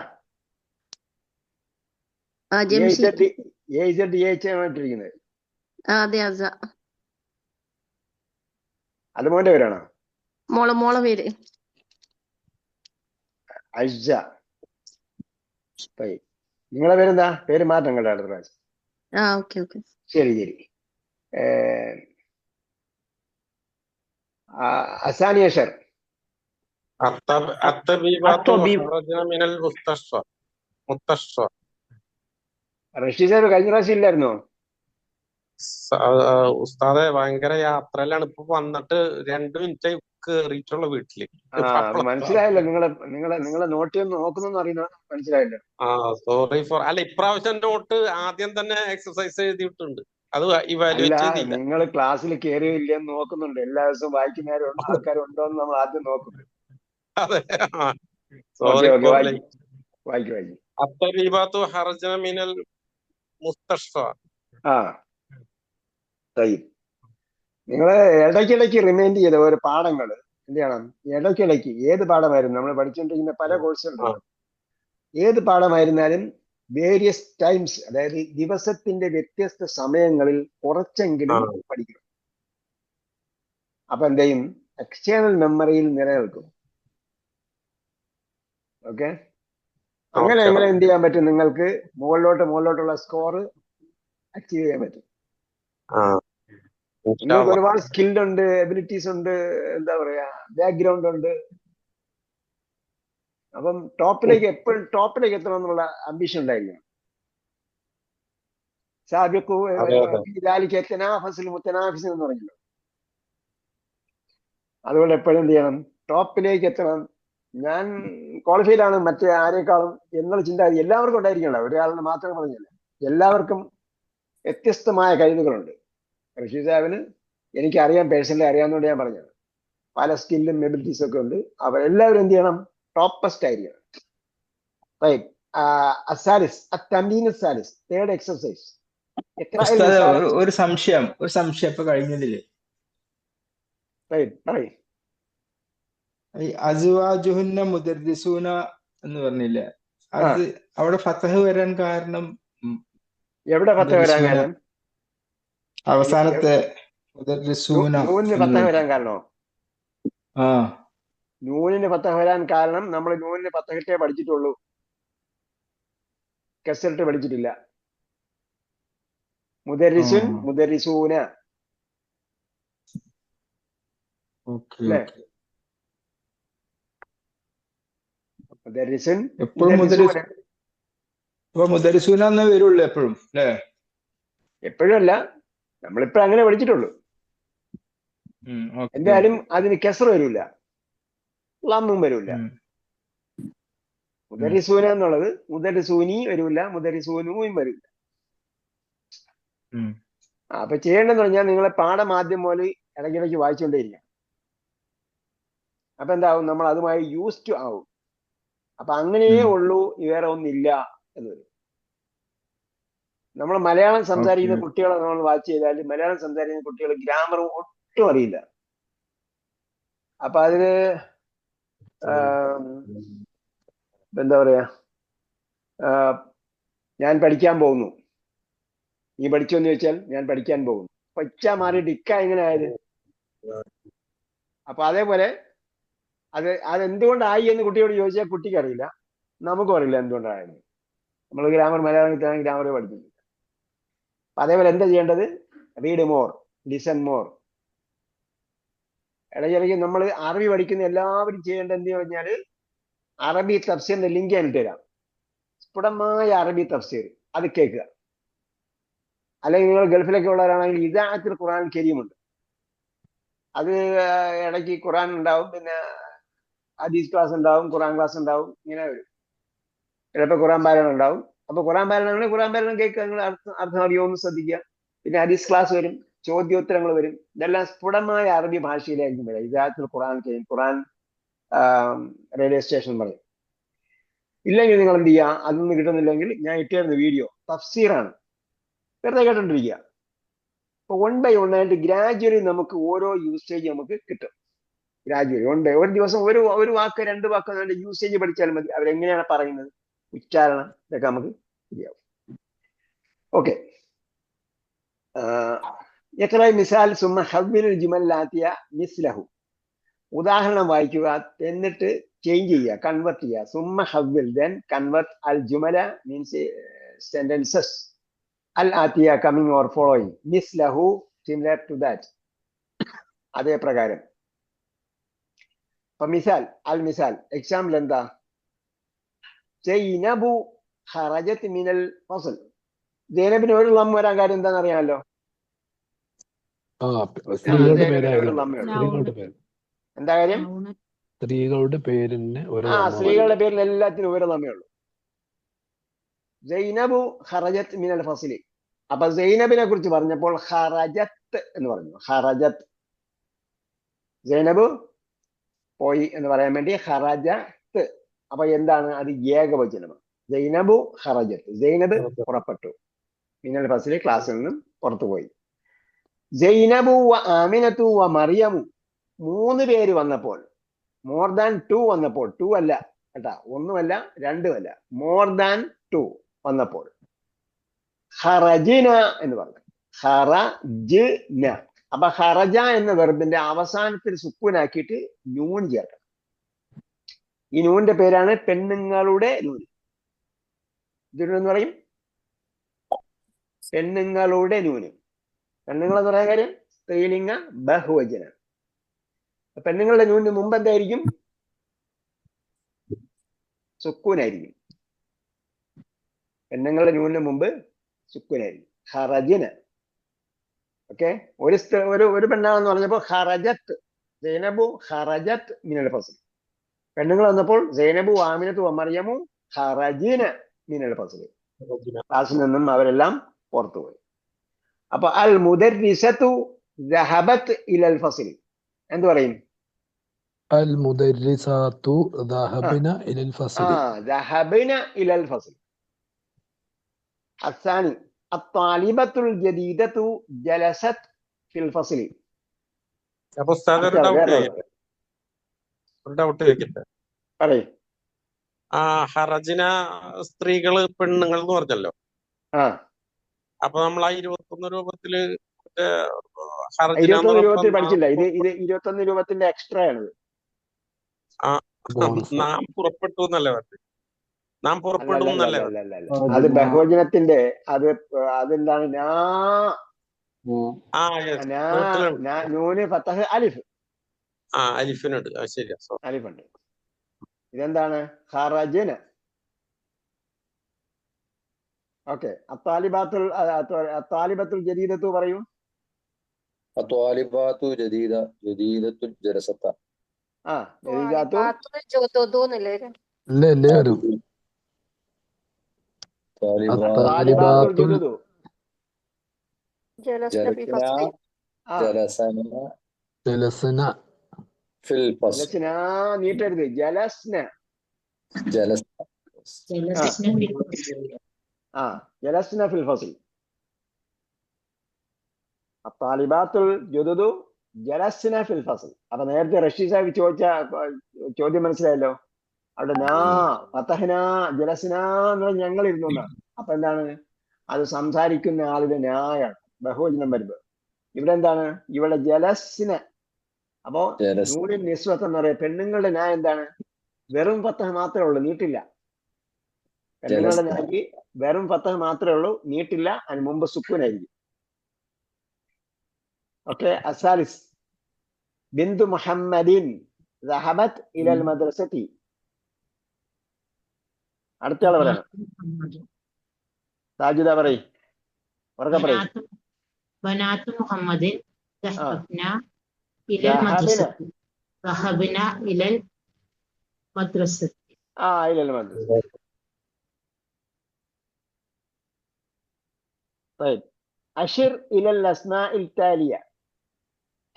ഇട്ടിരിക്കുന്നത്. അതെ, അസ. അത് മോന്റെ പേരാണോ? മോളെ പേര് അജ. നിങ്ങളെ പേരെന്താ? പേര് മാറ്റം കേട്ടോ അടുത്ത പ്രാവശ്യം. ഓക്കെ. ശരി. അസാനിയ ഷർ. റഷീദ് സാഹിബ് കഴിഞ്ഞ പ്രാവശ്യം ഇല്ലായിരുന്നോ? ഉസ്താദെ ഭയങ്കര യാത്രയിലാണ്, ഇപ്പൊ വന്നിട്ട് 2 മിനിറ്റ് കേറിയിട്ടുള്ള വീട്ടില്. മനസ്സിലായല്ലോ, നിങ്ങളെ നോട്ട് നോക്കുന്നു അറിയുന്ന മനസ്സിലായല്ലോ. സോറി അല്ല, ഇപ്രാവശ്യം നോട്ട് ആദ്യം തന്നെ എക്സസൈസ് എഴുതിയിട്ടുണ്ട്, അത് ഇവാലുവേറ്റ് ചെയ്തില്ല. നിങ്ങൾ ക്ലാസ്സിൽ കയറിയോ ഇല്ലെന്ന് നോക്കുന്നുണ്ട്. എല്ലാ ദിവസവും വായിക്കുന്ന ആൾക്കാരുണ്ടോ എന്ന് നമ്മൾ ആദ്യം നോക്കുന്നു. അതെ, വായിക്കും. അത്തരീബാത്തു ഹർജന മിനൽ മുസ്തഷ്ഫ. നിങ്ങള് ഇടയ്ക്കിടയ്ക്ക് റിമൈൻഡ് ചെയ്ത ഓരോ പാഠങ്ങൾ എന്ത് ചെയ്യണം? ഇടയ്ക്കിടയ്ക്ക് ഏത് പാഠമായിരുന്നു നമ്മൾ പഠിച്ചുകൊണ്ടിരിക്കുന്ന പല കോഴ്സുകളുണ്ട്. ഏത് പാഠമായിരുന്നാലും വേരിയസ് ടൈംസ്, അതായത് ദിവസത്തിന്റെ വ്യത്യസ്ത സമയങ്ങളിൽ കുറച്ചെങ്കിലും പഠിക്കണം. അപ്പൊ എന്ത് ചെയ്യും? എക്സ്റ്റേണൽ മെമ്മറിയിൽ നിലനിൽക്കും. ഓക്കെ, അങ്ങനെ എന്ത് ചെയ്യാൻ പറ്റും? നിങ്ങൾക്ക് മുകളിലോട്ടുള്ള സ്കോർ അച്ചീവ് ചെയ്യാൻ പറ്റും. നിങ്ങൾക്ക് ഒരുപാട് സ്കിൽഡ് ഉണ്ട്, എബിലിറ്റീസ് ഉണ്ട്, എന്താ പറയാ, ബാക്ക്ഗ്രൗണ്ട് ഉണ്ട്. അപ്പം എപ്പോഴും ടോപ്പിലേക്ക് എത്തണം എന്നുള്ള അംബിഷൻ ഉണ്ടായിരിക്കണം. സാബിഖു തനാഫസിൽ മുത്തനാഫിസ് എന്ന് പറഞ്ഞല്ലോ. അതുകൊണ്ട് എപ്പോഴും എന്ത് ചെയ്യണം? ടോപ്പിലേക്ക് എത്തണം. ഞാൻ ക്വാളിഫൈഡ് ആണ് മറ്റേ ആരെക്കാളും എന്നുള്ള ചിന്താഗതി എല്ലാവർക്കും ഉണ്ടായിരിക്കണല്ലോ. ഒരാളിന് മാത്രമേ പറഞ്ഞില്ല, എല്ലാവർക്കും വ്യത്യസ്തമായ കഴിവുകളുണ്ട്. റഷീദ് സാഹിബിന് എനിക്കറിയാം, പേഴ്സണലി അറിയാവുന്നതുകൊണ്ട് ഞാൻ പറഞ്ഞത്. പല സ്കില്ലും എബിലിറ്റീസും ഒക്കെ ഉണ്ട്. അവരെല്ലാവരും എന്ത് ചെയ്യണം? ടോപ്പസ്റ്റ് ആയിരിക്കണം. Third exercise. ഒരു സംശയം ഇപ്പൊ കഴിഞ്ഞതില് അസ്വാജുഹുന്ന മുദർരിസൂന എന്ന് പറഞ്ഞില്ലേ, അത് അവിടെ ഫതഹ് വരാൻ കാരണം? എവിടെ ഫതഹ് വരാൻ കാരണം? അവസാനത്തെ നൂനിന് ഫതഹ് വരാൻ കാരണോ? നൂനിന് ഫതഹ് വരാൻ കാരണം നമ്മൾ നൂനിന് ഫതഹിട്ടേ പഠിച്ചിട്ടുള്ളൂ, കസറിട്ട് പഠിച്ചിട്ടില്ല. മുദർരിസുൻ, മുദർരിസൂന. മുദർരിസുൻ, മുദർരിസൂന എന്നേ വരുള്ളൂ എപ്പോഴും അല്ലേ? എപ്പോഴും അല്ല, നമ്മളിപ്പോ അങ്ങനെ പഠിച്ചിട്ടുള്ളൂ. എന്തായാലും അതിന് കെസർ വരൂല, ലമ്മും വരൂല. മുദരിസൂന എന്നുള്ളത് മുദരിസൂനി വരൂല, മുദരിസൂനുവും വരൂല. അപ്പൊ ചെയ്യേണ്ടതെന്ന് പറഞ്ഞാൽ നിങ്ങളെ പാഠം ആദ്യം പോലെ ഇടയ്ക്കിടയ്ക്ക് വായിച്ചുകൊണ്ടേയിരിക്കാം. അപ്പൊ എന്താവും? നമ്മൾ അതുമായി യൂസ്ഡ് ആവും. അപ്പൊ അങ്ങനെയേ ഉള്ളൂ, വേറെ ഒന്നില്ല എന്ന് വരും. നമ്മൾ മലയാളം സംസാരിക്കുന്ന കുട്ടികളെ നമ്മൾ വാച്ച് ചെയ്താൽ മലയാളം സംസാരിക്കുന്ന കുട്ടികൾ ഗ്രാമർ ഒട്ടും അറിയില്ല. അപ്പൊ അതിന് എന്താ പറയാ, ഞാൻ പഠിക്കാൻ പോകുന്നു, നീ പഠിച്ചോന്ന് ചോദിച്ചാൽ ഞാൻ പഠിക്കാൻ പോകുന്നു. ഇച്ച മാറിയിട്ട് ഇക്ക എങ്ങനെ ആയത്? അപ്പൊ അതേപോലെ അതെന്തുകൊണ്ടായി എന്ന് കുട്ടിയോട് ചോദിച്ചാൽ കുട്ടിക്ക് അറിയില്ല, നമുക്കും അറിയില്ല എന്തുകൊണ്ടായിരുന്നു. നമ്മൾ മലയാളത്തിൽ ഗ്രാമർ പഠിപ്പിക്കില്ല. അപ്പൊ അതേപോലെ എന്താ ചെയ്യേണ്ടത്? Read more, listen more. ഇടയ്ക്കിടയ്ക്ക് നമ്മൾ അറബി പഠിക്കുന്ന എല്ലാവരും ചെയ്യേണ്ടത് എന്ത് പറഞ്ഞാൽ അറബി തഫ്സീറിന്റെ ലിങ്ക് ഞാൻ ഇട്ടുതരാം. സ്ഫുടമായ അറബി തഫ്സീർ അത് കേൾക്കുക. അല്ലെങ്കിൽ നിങ്ങൾ ഗൾഫിലൊക്കെ ഉള്ളവരാണെങ്കിൽ ഇദാഅത്തുൽ ഖുർആൻ കരീമുണ്ട്, അത് ഇടയ്ക്ക് ഖുർആൻ ഉണ്ടാവും, പിന്നെ ഹദീസ് ക്ലാസ് ഉണ്ടാവും, ഖുർആൻ ക്ലാസ് ഉണ്ടാവും, ഇങ്ങനെ വരും. ചിലപ്പോൾ ഖുർആൻ പാരായണം ഉണ്ടാവും. അപ്പൊ ഖുർആൻ പാരായണം കേൾക്കുക, നിങ്ങൾ അർത്ഥം അറിയുമെന്ന് ശ്രദ്ധിക്കുക. പിന്നെ ഹദീസ് ക്ലാസ് വരും, ചോദ്യോത്തരങ്ങൾ വരും. ഇതെല്ലാം സ്ഫുടമായ അറബി ഭാഷയിലായിരിക്കും വരിക. ഇദാഅത്തുൽ ഖുർആൻ കരീം, ഖുർആൻ റേഡിയോ സ്റ്റേഷൻ പറയും. ഇല്ലെങ്കിൽ നിങ്ങൾ എന്ത് ചെയ്യുക, അതൊന്നും കിട്ടുന്നില്ലെങ്കിൽ ഞാൻ ഇട്ടുതരുന്ന വീഡിയോ തഫ്സീറാണ്, വെറുതെ കേട്ടോണ്ടിരിക്കുക. അപ്പൊ 1 by 1 ആയിട്ട് ഗ്രാജുവലി നമുക്ക് ഓരോ യൂസേജ് നമുക്ക് കിട്ടും. ഗ്രാജുവലി ഒരു ദിവസം ഒരു വാക്ക് 2 വാക്ക് അതിന്റെ യൂസേജ് പഠിച്ചാൽ മതി. അവരെങ്ങനെയാണ് പറയുന്നത്, ഉച്ചാരണം, ഇതൊക്കെ നമുക്ക് ശരിയാവും. ഓക്കെ, മിസാൽ സുമ്മ ഹവ്വിൽ ജുമൽ ആതിയ മിസ്ലഹു. ഉദാഹരണം വായിക്കുക, എന്നിട്ട് ചേഞ്ച് ചെയ്യുക, കൺവെർട്ട് ചെയ്യുക. സുമ്മ ഹവ്വിൽ, ദെൻ കൺവെർട്ട് അൽ ജുമല മീൻസ് സെന്റൻസസ്, അൽ ആതിയ കമ്മിങ് ഓർ ഫോളോയിങ്, മിസ്ലഹു സിമിലർ ടു ദാറ്റ്, അതേ പ്രകാരം. അപ്പൊ മിസാൽ, അൽ മിസാൽ, എക്സാമ്പിൾ എന്താ? സൈനബു ഖറജത് മിനൽ ഫസ്ൽ. സൈനബിന് ഒരു ലം വരാൻ കാര്യം എന്താണെന്ന് അറിയാമല്ലോ. എന്താ കാര്യം? സ്ത്രീകളുടെ പേരിന് സ്ത്രീകളുടെ പേരിൽ എല്ലാത്തിനും ഒരു ലമ്മേ ഉള്ളൂ. സൈനബു ഖറജത് മിനൽ ഫസ്ലി. അപ്പൊ സൈനബിനെ കുറിച്ച് പറഞ്ഞപ്പോൾ ഖറജത്ത് എന്ന് പറഞ്ഞു. ഖറജത്ത്, സൈനബ് പോയി എന്ന് പറയാൻ വേണ്ടി ഖറജത്ത്. അപ്പൊ എന്താണ് അത്? ഏകവചനമാണ്. സൈനബു ഖറജത്ത്, സൈനബ് പുറപ്പെട്ടു, മിനൽ ഫസ്ലി ക്ലാസ്സിൽ നിന്നും പുറത്തുപോയി. സൈനബു വ ആമിനത്തു വ മറിയമു, 3 പേര് വന്നപ്പോൾ, മോർ ദാൻ 2 വന്നപ്പോൾ, 2 അല്ല കേട്ടാ, 1 അല്ല 2 അല്ല, മോർ ദാൻ 2 വന്നപ്പോൾ ഖറജിന എന്ന് പറഞ്ഞു. ഖറജ്ന. അപ്പൊ ഖറജ എന്ന വെർബിന്റെ അവസാനത്തിൽ സുക്കൂനാക്കിയിട്ട് നൂൻ ചേർക്കണം. ഈ നൂന്റെ പേരാണ് പെണ്ണുങ്ങളുടെ നൂൻ. ഇതിനെന്ന് പറയും പെണ്ണുങ്ങളുടെ നൂന്. പെണ്ണുങ്ങൾ എന്ന് പറയാൻ കാര്യം സ്ത്രീലിംഗ ബഹുവചന. പെണ്ണുങ്ങളുടെ നൂനിന് മുമ്പ് എന്തായിരിക്കും? സുക്കൂനായിരിക്കും. പെണ്ണുങ്ങളുടെ നൂനിന് മുമ്പ് സുക്കൂനായിരിക്കും. ഖറജിന. ഓക്കെ, ഒരു പെണ്ണാണെന്ന് പറഞ്ഞപ്പോൾ ഖറജത്ത്, സൈനബു ഖറജത്ത് മിനൽ ഫസ്ൽ. പെണ്ണുങ്ങൾ വന്നപ്പോൾ സൈനബു ആമിനത്തു മറിയമു ഖറജിന മിനൽ ഫസ്ൽ, ക്ലാസ്സിൽ നിന്നും അവരെല്ലാം പുറത്തുപോയി. അപ്പൊ അൽ മുദർരിസത്തു ദഹബത് ഇലൽ ഫസ്ൽ എന്ത് പറയും? അൽ മുദർരിസാത്തു ദഹബന ഇലൽ ഫസ്ൽ. ദഹബന ഇലൽ ഫസ്ൽ. الثاني الطالبة الجديدة جلست في الفصل. അപ്പൊ ഒരു ഡൗട്ട് ചോദിക്കട്ടെ? ഹറജിന സ്ത്രീകള് പെണ്ണുങ്ങൾ എന്ന് പറഞ്ഞല്ലോ. അപ്പൊ നമ്മൾ ആ 21 രൂപത്തില് 21 രൂപത്തിൽ പഠിച്ചില്ല. ഇത് 21 രൂപത്തിന്റെ എക്സ്ട്രാ ആണ്. നാം പുറപ്പെട്ടു എന്നല്ലേ പറഞ്ഞു? നാം പുറപ്പെടും എന്നല്ലേ? അത് ബഹുവചനത്തിന്റെ അതെന്താണ്? നൂന് ഫതഹ് അലിഫ്. അലിഫിനുണ്ട്, ശരിയാ, അലിഫുണ്ട്. ഇതെന്താണ്? ഖറജന. ഓക്കെ, അത്താലിബത്തുൽ ജദീദത്തു പറയൂ. അത്വാലിബാത്തു ജദീദത്തുൽ ജലസത്ത. നീട്ടരുത്. ജലസ്ന. ജലസ്ന ഫിൽ ഫസ്ൽ. ജലസ്ന ഫിൽ ഫസ്ൽ. അത്താലിബാത്തുൽ ജുദുദു ജലസ്ന ഫിൽ ഫസ്ൽ. അപ്പൊ നേരത്തെ റഷീദ് സാഹിബ് ചോദിച്ച ചോദ്യം മനസ്സിലായല്ലോ. അവിടെ ഫതഹ്ന ജലസ്ന എന്ന് ഞങ്ങൾ ഇരുന്നു എന്നാണ്. അപ്പൊ എന്താണ്? അത് സംസാരിക്കുന്ന ആളുടെ നായാണ് ബഹുവചനം വരുമ്പോ. ഇവിടെ എന്താണ്? ഇവിടെ ജലസ്ന. അപ്പോ നൂറിൻ നിസ്വത്ത് എന്ന് പറയാം. പെണ്ണുങ്ങളുടെ നാ എന്താണ്? വെറും ഫതഹ് മാത്രമേ ഉള്ളൂ, നീട്ടില്ല. പെണ്ണുങ്ങളുടെ നാക്ക് വെറും ഫതഹ് മാത്രമേ ഉള്ളൂ, നീട്ടില്ല. അതിന് മുമ്പ് സുക്കൂനായിരിക്കും. ഓക്കെ. അസാലിസ് ബിന്ദു മുഹമ്മദിൻ ദഹബത് ഇലൽ മദ്രസതി. അടുത്ത ആള് പറയണം. സാജിദ പറയ്, ഉറക്കെ പറയ്. ബനാത്തു മുഹമ്മദിൻ ദഹബന ഇലൽ മദ്രസതി. ദഹബന ഇലൽ മദ്രസതി. ഇലൽ മദ്രസതി. طيب അഷിർ ഇലൽ അസ്മാഇൽ താലിയ.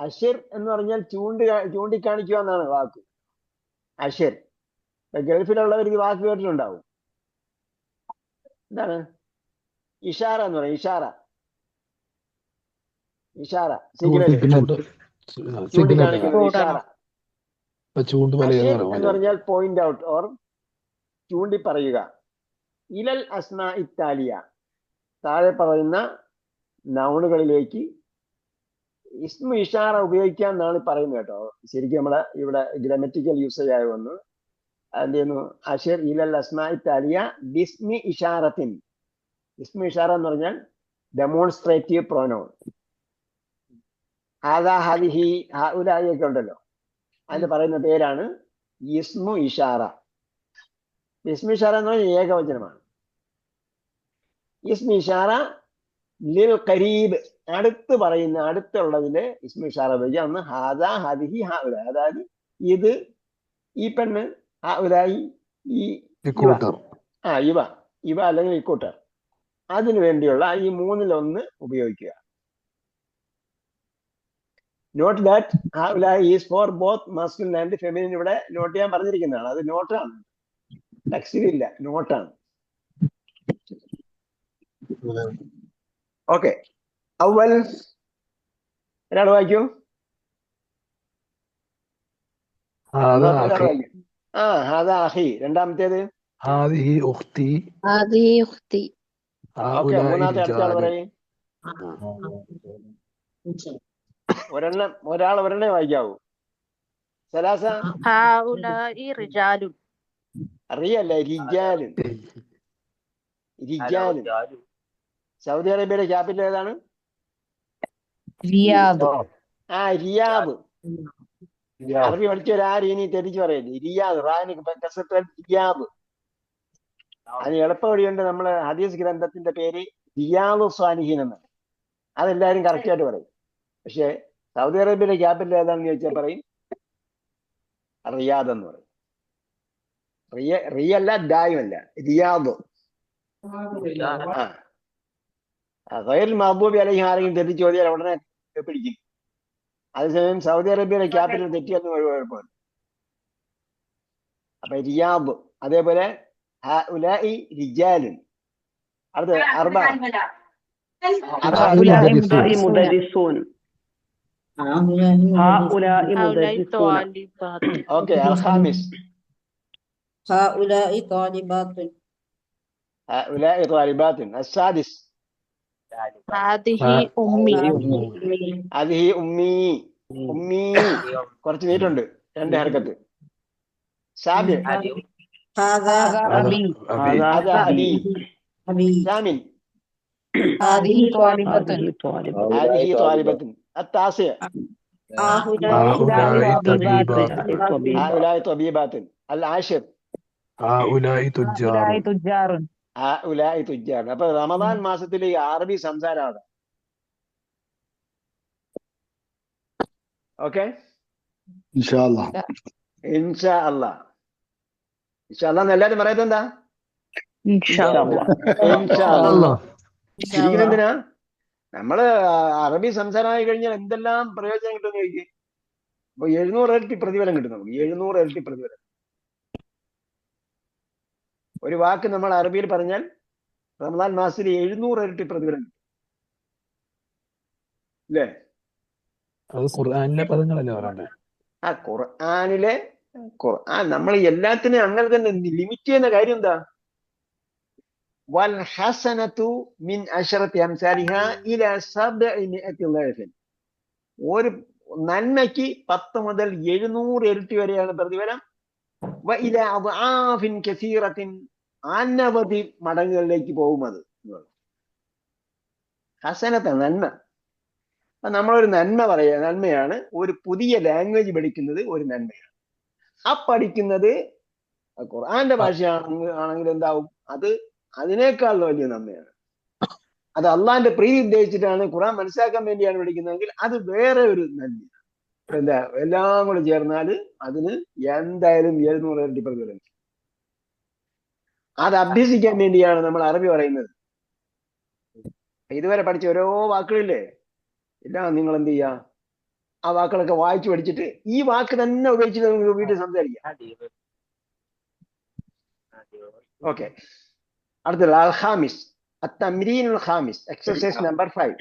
അഷിർ എന്ന് പറഞ്ഞാൽ ചൂണ്ടിക്കാണിക്കുക എന്നാണ് വാക്ക്. അഷിർ. ഗൾഫിലുള്ളവർ ഈ വാക്ക് കേട്ടിട്ടുണ്ടാവും. എന്താണ്? ഇഷാറ എന്ന് പറയും. ഇഷാറ, ഇഷാറ, സിഗ്നൽ, ചൂണ്ടിക്കാണിക്കുന്നത് ഇഷാറ. അഷിർ എന്ന് പറഞ്ഞാൽ പോയിന്റ് ഔട്ട് ഓർ ചൂണ്ടി പറയുക. ഇലൽ അസ്മാഇ താലിയ, താഴെ പറയുന്ന നൗണുകളിലേക്ക് ഇസ്മു ഇഷാറ ഉപയോഗിക്കാം എന്നാണ് പറയുന്നത് കേട്ടോ. ശരിക്കും നമ്മളെ ഇവിടെ ഗ്രാമറ്റിക്കൽ യൂസേജ് ആയി വന്നു. എന്ത് ചെയ്യുന്നു? അഷിർ ഇലൽ അസ്മാഇ താലിയ ബിസ്മി ഇഷാറത്തിൻ. ഇസ്മു ഇഷാറ എന്ന് പറഞ്ഞാൽ ഡെമോൺസ്ട്രേറ്റീവ് പ്രോനൗൺ. ഹാദാ ഹാദിഹി ഹഉലായി ഒക്കെ ഉണ്ടല്ലോ, അതിന് പറയുന്ന പേരാണ് ഇസ്മു ഇഷാറ. ഇസ്മു ഇഷാറ എന്ന് പറഞ്ഞാൽ ഏകവചനമാണ്. ഇസ്മു ഇഷാറ ലിൽ ഖരീബ്, അടുത്ത് പറയുന്ന അടുത്തുള്ളതിന്റെ ഇസ്മു ഇഷാറ ഉപയോഗിക്കുക. ഒന്ന് ഹാദാ ഹാദിഹി ഹഉലായി, അതായത് ഇത്, ഈ പെണ്ണ്, ഹഉലായി ഈ ഇവ അല്ലെങ്കിൽ ഇക്കൂട്ടർ, അതിനു വേണ്ടിയുള്ള ഈ മൂന്നിലൊന്ന് ഉപയോഗിക്കുക. നോട്ട് ദാറ്റ് ഹഉലായി is for both masculine and feminine. ഇവിടെ നോട്ട് ചെയ്യാൻ പറഞ്ഞിരിക്കുന്നതാണ്. അത് നോട്ടാണ്, ടെക്സ്റ്റിലില്ല, നോട്ടാണ്. ഓക്കെ. അവൽ ഒരാൾ വായിക്കൂ. ഹാദാ അഖി. രണ്ടാമത്തേത് ഹാദിഹി ഉഖ്തി. ഹാദിഹി ഉഖ്തി. ഓക്കെ. മൂന്നാമത്തെ അടുത്ത ആൾ പറയും. ഒരെണ്ണേ വായിക്കാവൂ. സലാസ. ഹഉലാഇ റിജാലുൻ. അറിയല്ല, റിജാലുൻ. റിജാലുൻ. സൗദി അറേബ്യയുടെ ക്യാപിറ്റൽ ഏതാണ്? റിയാദ്. റിയാദ്. അറബി പഠിച്ചവരാരും ഇനി തെറ്റിച്ച് പറയല്ലേ. Riyadh, Riyadh. അതിന് എളുപ്പ വഴിയുണ്ട്. നമ്മള് ഹദീസ് ഗ്രന്ഥത്തിന്റെ പേര് റിയാദു സ്വാലിഹീൻ എന്നാണ്. അതെല്ലാരും കറക്റ്റ് ആയിട്ട് പറയും. പക്ഷെ സൗദി അറേബ്യയുടെ ക്യാപിറ്റൽ ഏതാണെന്ന് ചോദിച്ചാൽ പറയും റിയാദ് എന്ന് പറയും. റിയല്ല, ഡായുമല്ല, റിയാദ്. ഗൈറുൽ മഗ്ദൂബി അലൈഹിം ആരെങ്കിലും തെറ്റിച്ച് ചോദിച്ചാൽ ഉടനെ പിടിക്കും. അതേസമയം സൗദി അറേബ്യയുടെ ക്യാപിറ്റൽ തെറ്റിയെന്ന് കുഴപ്പമില്ല. അപ്പൊ റിയാദ്. അതേപോലെ ഹഉലാഇ റിജാലുൻ. അടുത്ത അർബഅ. ഓക്കെ. അൽഖാമിസ്. ഹഉലാഇ ത്വാലിബാത്തുൻ. ഹഉലാഇ ത്വാലിബാത്തുൻ. അസ്സാദിസ്. ഹാദിഹി ഉമ്മി. ഹാദിഹി ഉമ്മി. ഉമ്മി കുറച്ച് നീട്ടുണ്ട്, രണ്ട് ഹർക്കത്ത്. സാബിഅ. ഹാദാ അബി. ഹാദാ അബി. സാമിൻ. ഹാദിഹി ത്വാലിബത്തുൻ. ഹാദിഹി ത്വാലിബത്തുൻ. അത്താസിഅ. ഹഉലാഇ ത്വബീബാത്തുൻ. അൽ ആശിർ. ഹഉലാഇ തുജ്ജാറുൻ. ഹഉലാഇ തുജ്ജാർ. അപ്പൊ റമദാൻ മാസത്തിൽ ഈ അറബി സംസാരമാണ്. ഓക്കെ. ഇൻഷാ അല്ലാഹ്. ഇൻഷാ അല്ലാഹ്. ഇൻഷാ അല്ലാഹ് എല്ലാരും പറയുന്നത് എന്താ? ഇൻഷാ അല്ലാഹ്. എന്തിനാ? നമ്മള് അറബി സംസാരമായി കഴിഞ്ഞാൽ എന്തെല്ലാം പ്രയോജനം കിട്ടുമെന്ന് ചോദിക്കും. അപ്പൊ 700 ഇരട്ടി പ്രതിഫലം കിട്ടും നമുക്ക്. 700 ഇരട്ടി പ്രതിഫലം. ഒരു വാക്ക് നമ്മൾ അറബിയിൽ പറഞ്ഞാൽ റമദാൻ മാസത്തിൽ 700 ഇരട്ടി പ്രതിഫലം കിട്ടും. അല്ലേ? അത് ഖുർആനിലെ പദങ്ങളല്ലേ പറയണ്ടേ? ആ ഖുർആൻ നമ്മൾ എല്ലാത്തിനും അങ്ങനെ തന്നെ ലിമിറ്റ് ചെയ്യുന്ന കാര്യം എന്താ? വൽ ഹസനതു മിൻ അശറത്തി അംസാലിഹാ ഇലാ 700 ളഅഫൻ. ഒരു നന്മയ്ക്ക് 10 മുതൽ 700 ഇരട്ടി വരെയാണ് പ്രതിഫലം. വ ഇലാ അദ്ആഫിൻ കസീറത്തിൻ, അനവധി മടങ്ങുകളിലേക്ക് പോകും അത്. ഹസനത്ത് നന്മ. നമ്മളൊരു നന്മയാണ്. ഒരു പുതിയ ലാംഗ്വേജ് പഠിക്കുന്നത് ഒരു നന്മയാണ്. ആ പഠിക്കുന്നത് ഖുർആന്റെ ഭാഷയാണെങ്കിൽ എന്താവും? അത് അതിനേക്കാൾ വലിയ നന്മയാണ്. അത് അള്ളാന്റെ പ്രീതി ഉദ്ദേശിച്ചിട്ടാണ്, ഖുർആൻ മനസ്സിലാക്കാൻ വേണ്ടിയാണ് പഠിക്കുന്നതെങ്കിൽ അത് വേറെ ഒരു നന്മയാണ്. എന്താ, എല്ലാം കൂടെ ചേർന്നാൽ അതിന് എന്തായാലും 700 ഇരട്ടി പ്രതിഫലം. അത് അഭ്യസിക്കാൻ വേണ്ടിയാണ് നമ്മൾ അറബി പറയുന്നത്. ഇതുവരെ പഠിച്ച ഓരോ വാക്കുകളില്ലേ, എല്ലാം നിങ്ങൾ എന്ത് ചെയ്യുക, ആ വാക്കുകളൊക്കെ വായിച്ചു പഠിച്ചിട്ട് ഈ വാക്ക് തന്നെ ഉപയോഗിച്ചിട്ട് നമുക്ക് വീട്ടിൽ സംസാരിക്കാം. ഓക്കെ, അടുത്തത് അൽ-ഖാമിസ് അത്തംരീനുൽ ഖാമിസ്, എക്സർസൈസ് നമ്പർ 5.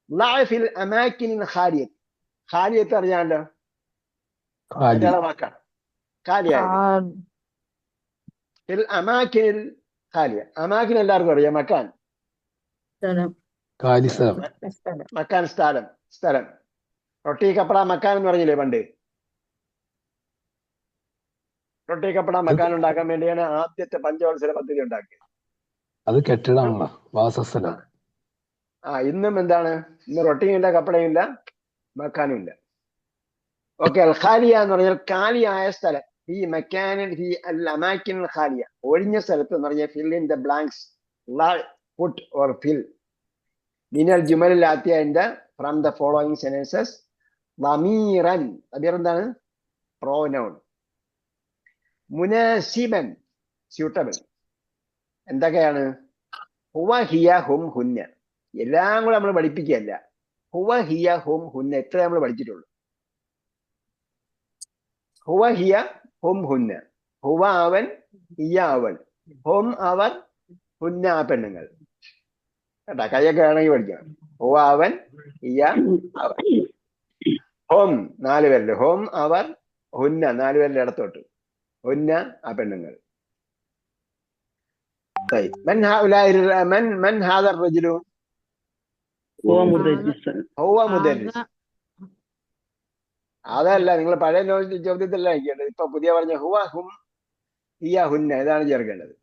ളഅഫിൽ അമാകിനിൽ ഖാലിയത്ത്. ഖാലിയത്ത് അറിയാമല്ലോ, വാക്കാണ് ഖാലിയായത്. ഫിൽ അമാകിനിൽ ഖാലിയ. അമാകിൻ എല്ലാവർക്കും അറിയാം, മക്കാൻ. മക്കാൻ സ്ഥലം. റൊട്ടി കപ്പട മക്കാൻ എന്ന് പറഞ്ഞില്ലേ പണ്ട്? റൊട്ടി കപ്പട മക്കാൻ ഉണ്ടാക്കാൻ വേണ്ടിയാണ് ആദ്യത്തെ പഞ്ചവത്സര പദ്ധതി ഉണ്ടാക്കിയത്. അത് കെട്ടിടമാണല്ലോ, വാസസ്ഥലം. ഇന്നും എന്താണ്? ഇന്ന് റൊട്ടിയും ഇല്ല, കപ്പടയും ഇല്ല, മക്കാനും ഇല്ല. ഓക്കെ, അൽ ഖാലിയ എന്ന് പറഞ്ഞാൽ കാലിയായ സ്ഥലം. ഈ മക്കാനിൽ ഈ അൽ അമാകിൻ ഖാലിയ, ഒഴിഞ്ഞ സ്ഥലത്ത് എന്ന് പറഞ്ഞാൽ fill in the blanks, put or fill മിനൽ ജുമലിൽ ആത്തിയതിന്റെ ഫ്രം ദ ഫോളോയിങ് സെന്റൻസസ്. ളമീറൻ, അമീർ എന്താണ്? പ്രോനൗൺ. മുനാസിബൻ, സ്യൂട്ടബിൾ. എന്തൊക്കെയാണ്? ഹുവ ഹിയ ഹും ഹുന്ന. എല്ലാം കൂടെ നമ്മൾ പഠിപ്പിക്കുകയല്ല. ഹുവ ഹിയ ഹും ഹുന്ന എത്ര നമ്മൾ പഠിച്ചിട്ടുള്ളൂ. ഹുവ ഹിയ ഹും ഹുന്ന. ഹുവ അവൻ, ഹിയ അവൾ, ഹും അവർ, ഹുന്ന ആ പെണ്ണുങ്ങൾ. കേട്ടാ, കൈയൊക്കെ വേണമെങ്കിൽ പഠിക്കണം. ഹുവ അവൻ, ഹിയ അവൻ. ഹോം 4 പേരില്, ഹോം അവർ, ഹുന്ന 4 പേരിൽ ഇടത്തോട്ട്, ഹുന്ന ആ പെണ്ണുങ്ങൾ. من هؤلاء من هذا الرجل؟ هو مدرس. അതല്ല, നിങ്ങൾ പഴയ ചോദ്യത്തിലല്ല കേട്ടത്. ഇപ്പൊ പുതിയ പറഞ്ഞ ഹുവ ഹും ഹിയ ഹുന്ന, ഇതാണ് ചേർക്കേണ്ടത്.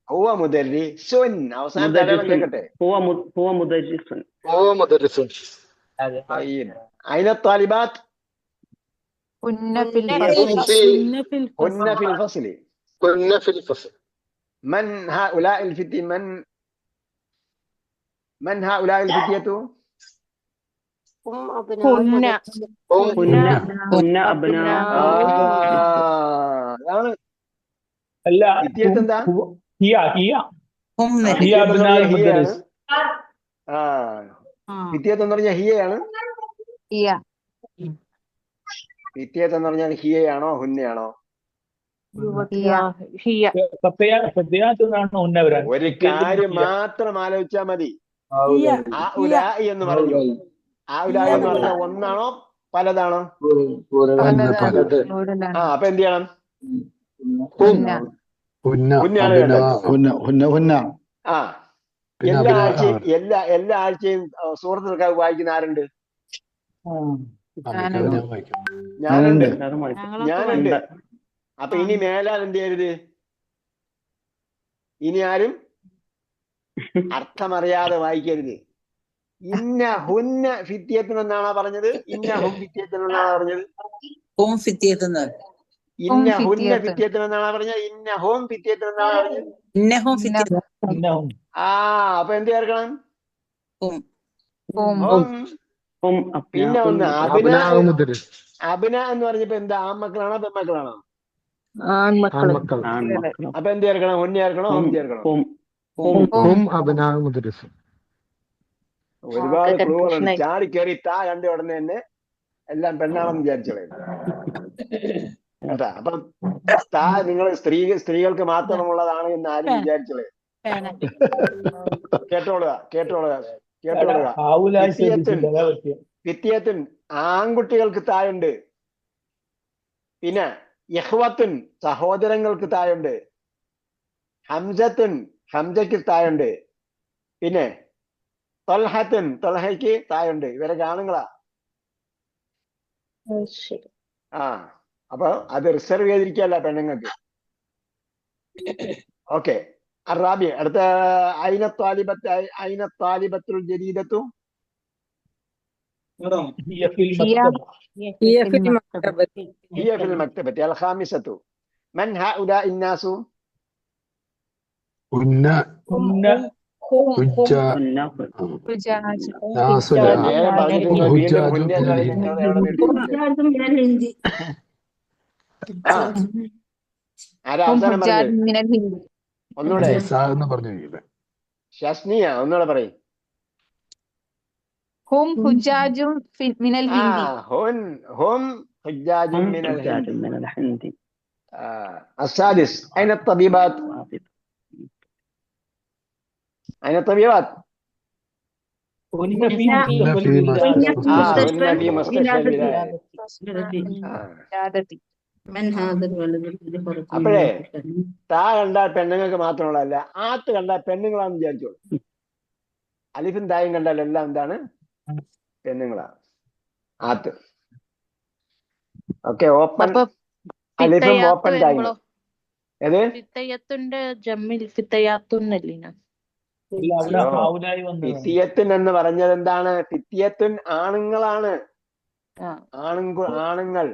ഹുവ മുദർരിസുൻ. അവസാനം ധാരാളം കേൾക്കട്ടെ. അയിന താലിബാത്ത്. كنا في الفصل. من هؤلاء الفتي؟ من هؤلاء الفتية؟ كنا أبناء. അല്ല, ഫിത്യത്ത് എന്താ? ഫിത്യത്ത് എന്ന് പറഞ്ഞാൽ ഹിയയാണ്. ഫിത്യത്ത് എന്ന് പറഞ്ഞാൽ ഹിയയാണോ ഹുന്നയാണോ? ഒരു കാര്യം മാത്രം ആലോചിച്ചാൽ മതി. എന്ന് പറഞ്ഞു. എന്ന് പറഞ്ഞാൽ ഒന്നാണോ പലതാണോ? അപ്പൊ എന്ത് ചെയ്യണം? എല്ലാ ആഴ്ചയും സൂറത്ത് വായിക്കുന്ന ആരുണ്ട്? ഞാനുണ്ട്. അപ്പൊ ഇനി മേലാൽ എന്ത് ചെയ്യരുത്? ഇനി ആരും അർത്ഥമറിയാതെ വായിക്കരുത്. ഇന്ന ഹുന്ന ഫിത്യത്തിന് എന്നാണോ പറഞ്ഞത്? ഇന്ന ഹും ഫിത്യത്തിന് എന്നാണോ പറഞ്ഞത്? ഇന്ന ഹുന്ന ഫിത്യത്തിന് എന്നാണോ പറഞ്ഞത്? ഇന്ന ഹോം ഫിത്യത്തിന് എന്നാണോ പറഞ്ഞത്? അപ്പൊ എന്ത് ചേർക്കണം? പിന്നെ ഒന്ന് അബിന എന്ന് പറഞ്ഞപ്പോ എന്താ? ആൺമക്കളാണോ പെൺമക്കളാണോ? അപ്പൊ എന്ത് ചേർക്കണം? ഹുന്ന ചേർക്കണോ ഹോം ചേർക്കണോ? ഒരുപാട് ക്ലൂകളുണ്ട്. ചാടി കയറി താ കണ്ട ഉടനെ തന്നെ എല്ലാം പെണ്ണാണെന്ന് വിചാരിച്ചോളെ. കേട്ടാ. അപ്പം നിങ്ങൾ സ്ത്രീകൾക്ക് മാത്രമുള്ളതാണ് എന്ന് ആരും വിചാരിച്ചത്. കേട്ടോളുക. ഫിത്യത്തുൻ ആൺകുട്ടികൾക്ക് തായുണ്ട്. പിന്നെ യഹ്വത്തുൻ സഹോദരങ്ങൾക്ക് തായുണ്ട്. ഹംസത്തുൻ ഹംസയ്ക്ക് തായുണ്ട്. പിന്നെ തൊൽഹത്തുൻ തൊൽഹയ്ക്ക് തായുണ്ട്. ഇവരൊക്കെ ആണുങ്ങളാ. അപ്പൊ അത് റിസർവ് ചെയ്തിരിക്കല്ല പെണ്ണുങ്ങൾക്ക്. ഓക്കെ. അറാബി അടുത്ത അയിന താലിബത്തുൽ ജദീദത്തു هي في المكتبة. هي في المكتبة. الخامسة من هؤلاء الناس؟ ഒന്നുകൂടെ ഷസ്നിയ ഒന്നുകൂടെ പറയും. هم حجاج من الهند. هم حجاج من الهند. السادس أين الطبيبات؟ أين الطبيبات؟ هن في مستشفى الولاية. അപ്പോഴേ താ കണ്ടാൽ പെണ്ണുങ്ങൾക്ക് മാത്രമുള്ളതല്ല, ആത്ത് കണ്ടാൽ പെണ്ണുങ്ങളാന്ന് വിചാരിച്ചോളൂ. അലിഫും തായും കണ്ടാൽ എല്ലാം എന്താണ്? പെണ്ണുങ്ങളാണ്. ആത്ത്. ഓക്കെ. ഓപ്പൺ അലിഫും ഓപ്പൺ തായും. ഏത് ഫിത്തിയത്തുൻ എന്ന് പറഞ്ഞത് എന്താണ്? ഫിത്തിയത്തുൻ ആണുങ്ങളാണ്. ആണുങ്ങൾ.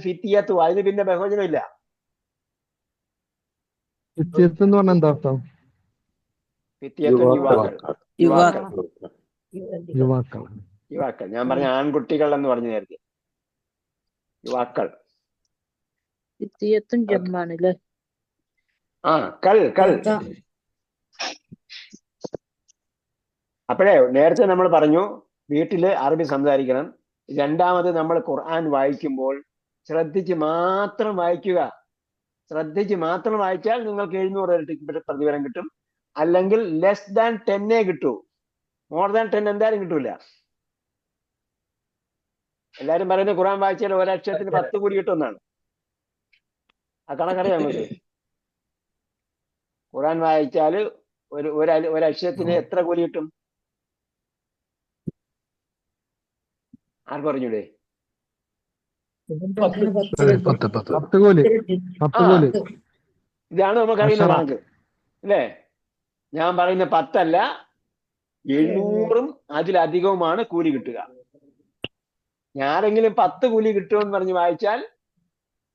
ഫിത്തിയത്തു അതിന് പിന്നെ ബഹുവചനമില്ല. ഫിത്തിയത്ത് എന്ന് പറഞ്ഞാൽ എന്താ അർത്ഥം? ഫിത്തിയത്തുൻ യുവാക്കൾ. ഞാൻ പറഞ്ഞ ആൺകുട്ടികൾ എന്ന് പറഞ്ഞു നേരത്തെ. യുവാക്കൾ. അപ്പോഴേ നേരത്തെ നമ്മൾ പറഞ്ഞു വീട്ടില് അറബി സംസാരിക്കണം. രണ്ടാമത് നമ്മൾ ഖുർആൻ വായിക്കുമ്പോൾ ശ്രദ്ധിച്ച് മാത്രം വായിക്കുക. ശ്രദ്ധിച്ച് മാത്രം വായിച്ചാൽ നിങ്ങൾക്ക് 700 ഇരട്ടി പ്രതിഫലം കിട്ടും. അല്ലെങ്കിൽ ലെസ് ദാൻ 10 കിട്ടൂ. മോർ ദാൻ 10 എന്തായാലും കിട്ടൂല. എല്ലാരും പറയുന്നത് ഖുർആൻ വായിച്ചാൽ ഒരക്ഷരത്തിന് 10 കൂടി കിട്ടുമെന്നാണ്. ആ കണക്കറിയാം നമുക്ക്. ഖുർആൻ വായിച്ചാല് ഒരക്ഷരത്തിന് എത്ര കൂലി കിട്ടും? ആർക്ക് പറഞ്ഞൂടെ? 10 ഇതാണ് നമുക്കറിയുന്ന കണക്ക് അല്ലേ? ഞാൻ പറയുന്ന 10 അല്ല, 700 അതിലധികവുമാണ് കൂലി കിട്ടുക. ഞാനെങ്കിലും 10 കൂലി കിട്ടുമെന്ന് പറഞ്ഞ് വായിച്ചാൽ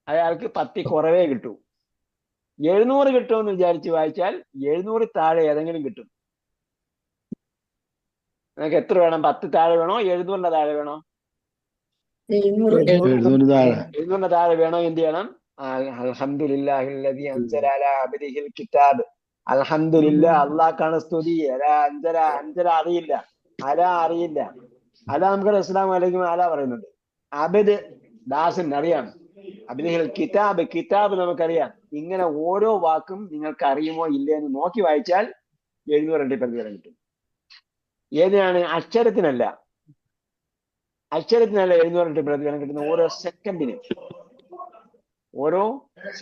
അയാൾക്ക് 10 കുറവേ കിട്ടൂ. 700 കിട്ടുമെന്ന് വിചാരിച്ച് വായിച്ചാൽ 700 താഴെ ഏതെങ്കിലും കിട്ടും. നിങ്ങൾക്ക് എത്ര വേണം? 10 താഴെ വേണോ? 700 താഴെ വേണോ? 700 താഴെ വേണോ? എന്ത് ചെയ്യണം? അൽഹംദുലില്ലാഹില്ലദീ അൻസല അലാ അബ്ദിഹിൽ കിതാബ്. അൽഹംദുലില്ലാ, അല്ലാഹ്ക്കാണ് സ്തുതി. അൻസല അറിയില്ല, അറിയില്ല. നമുക്ക് അസ്സലാമു അലൈക്കും പറയുന്നുണ്ട്. അബ്ദ് ദാസൻ അറിയാം. അബ്ദിഹിൽ കിതാബ് നമുക്കറിയാം. ഇങ്ങനെ ഓരോ വാക്കും നിങ്ങൾക്ക് അറിയുമോ ഇല്ലേ എന്ന് നോക്കി വായിച്ചാൽ 700 ഇരട്ടി പ്രതിഫലം കിട്ടും. ഏതിനാണ്? അക്ഷരത്തിനല്ല 700 ഇരട്ടി പ്രതിഫലം കിട്ടുന്ന ഓരോ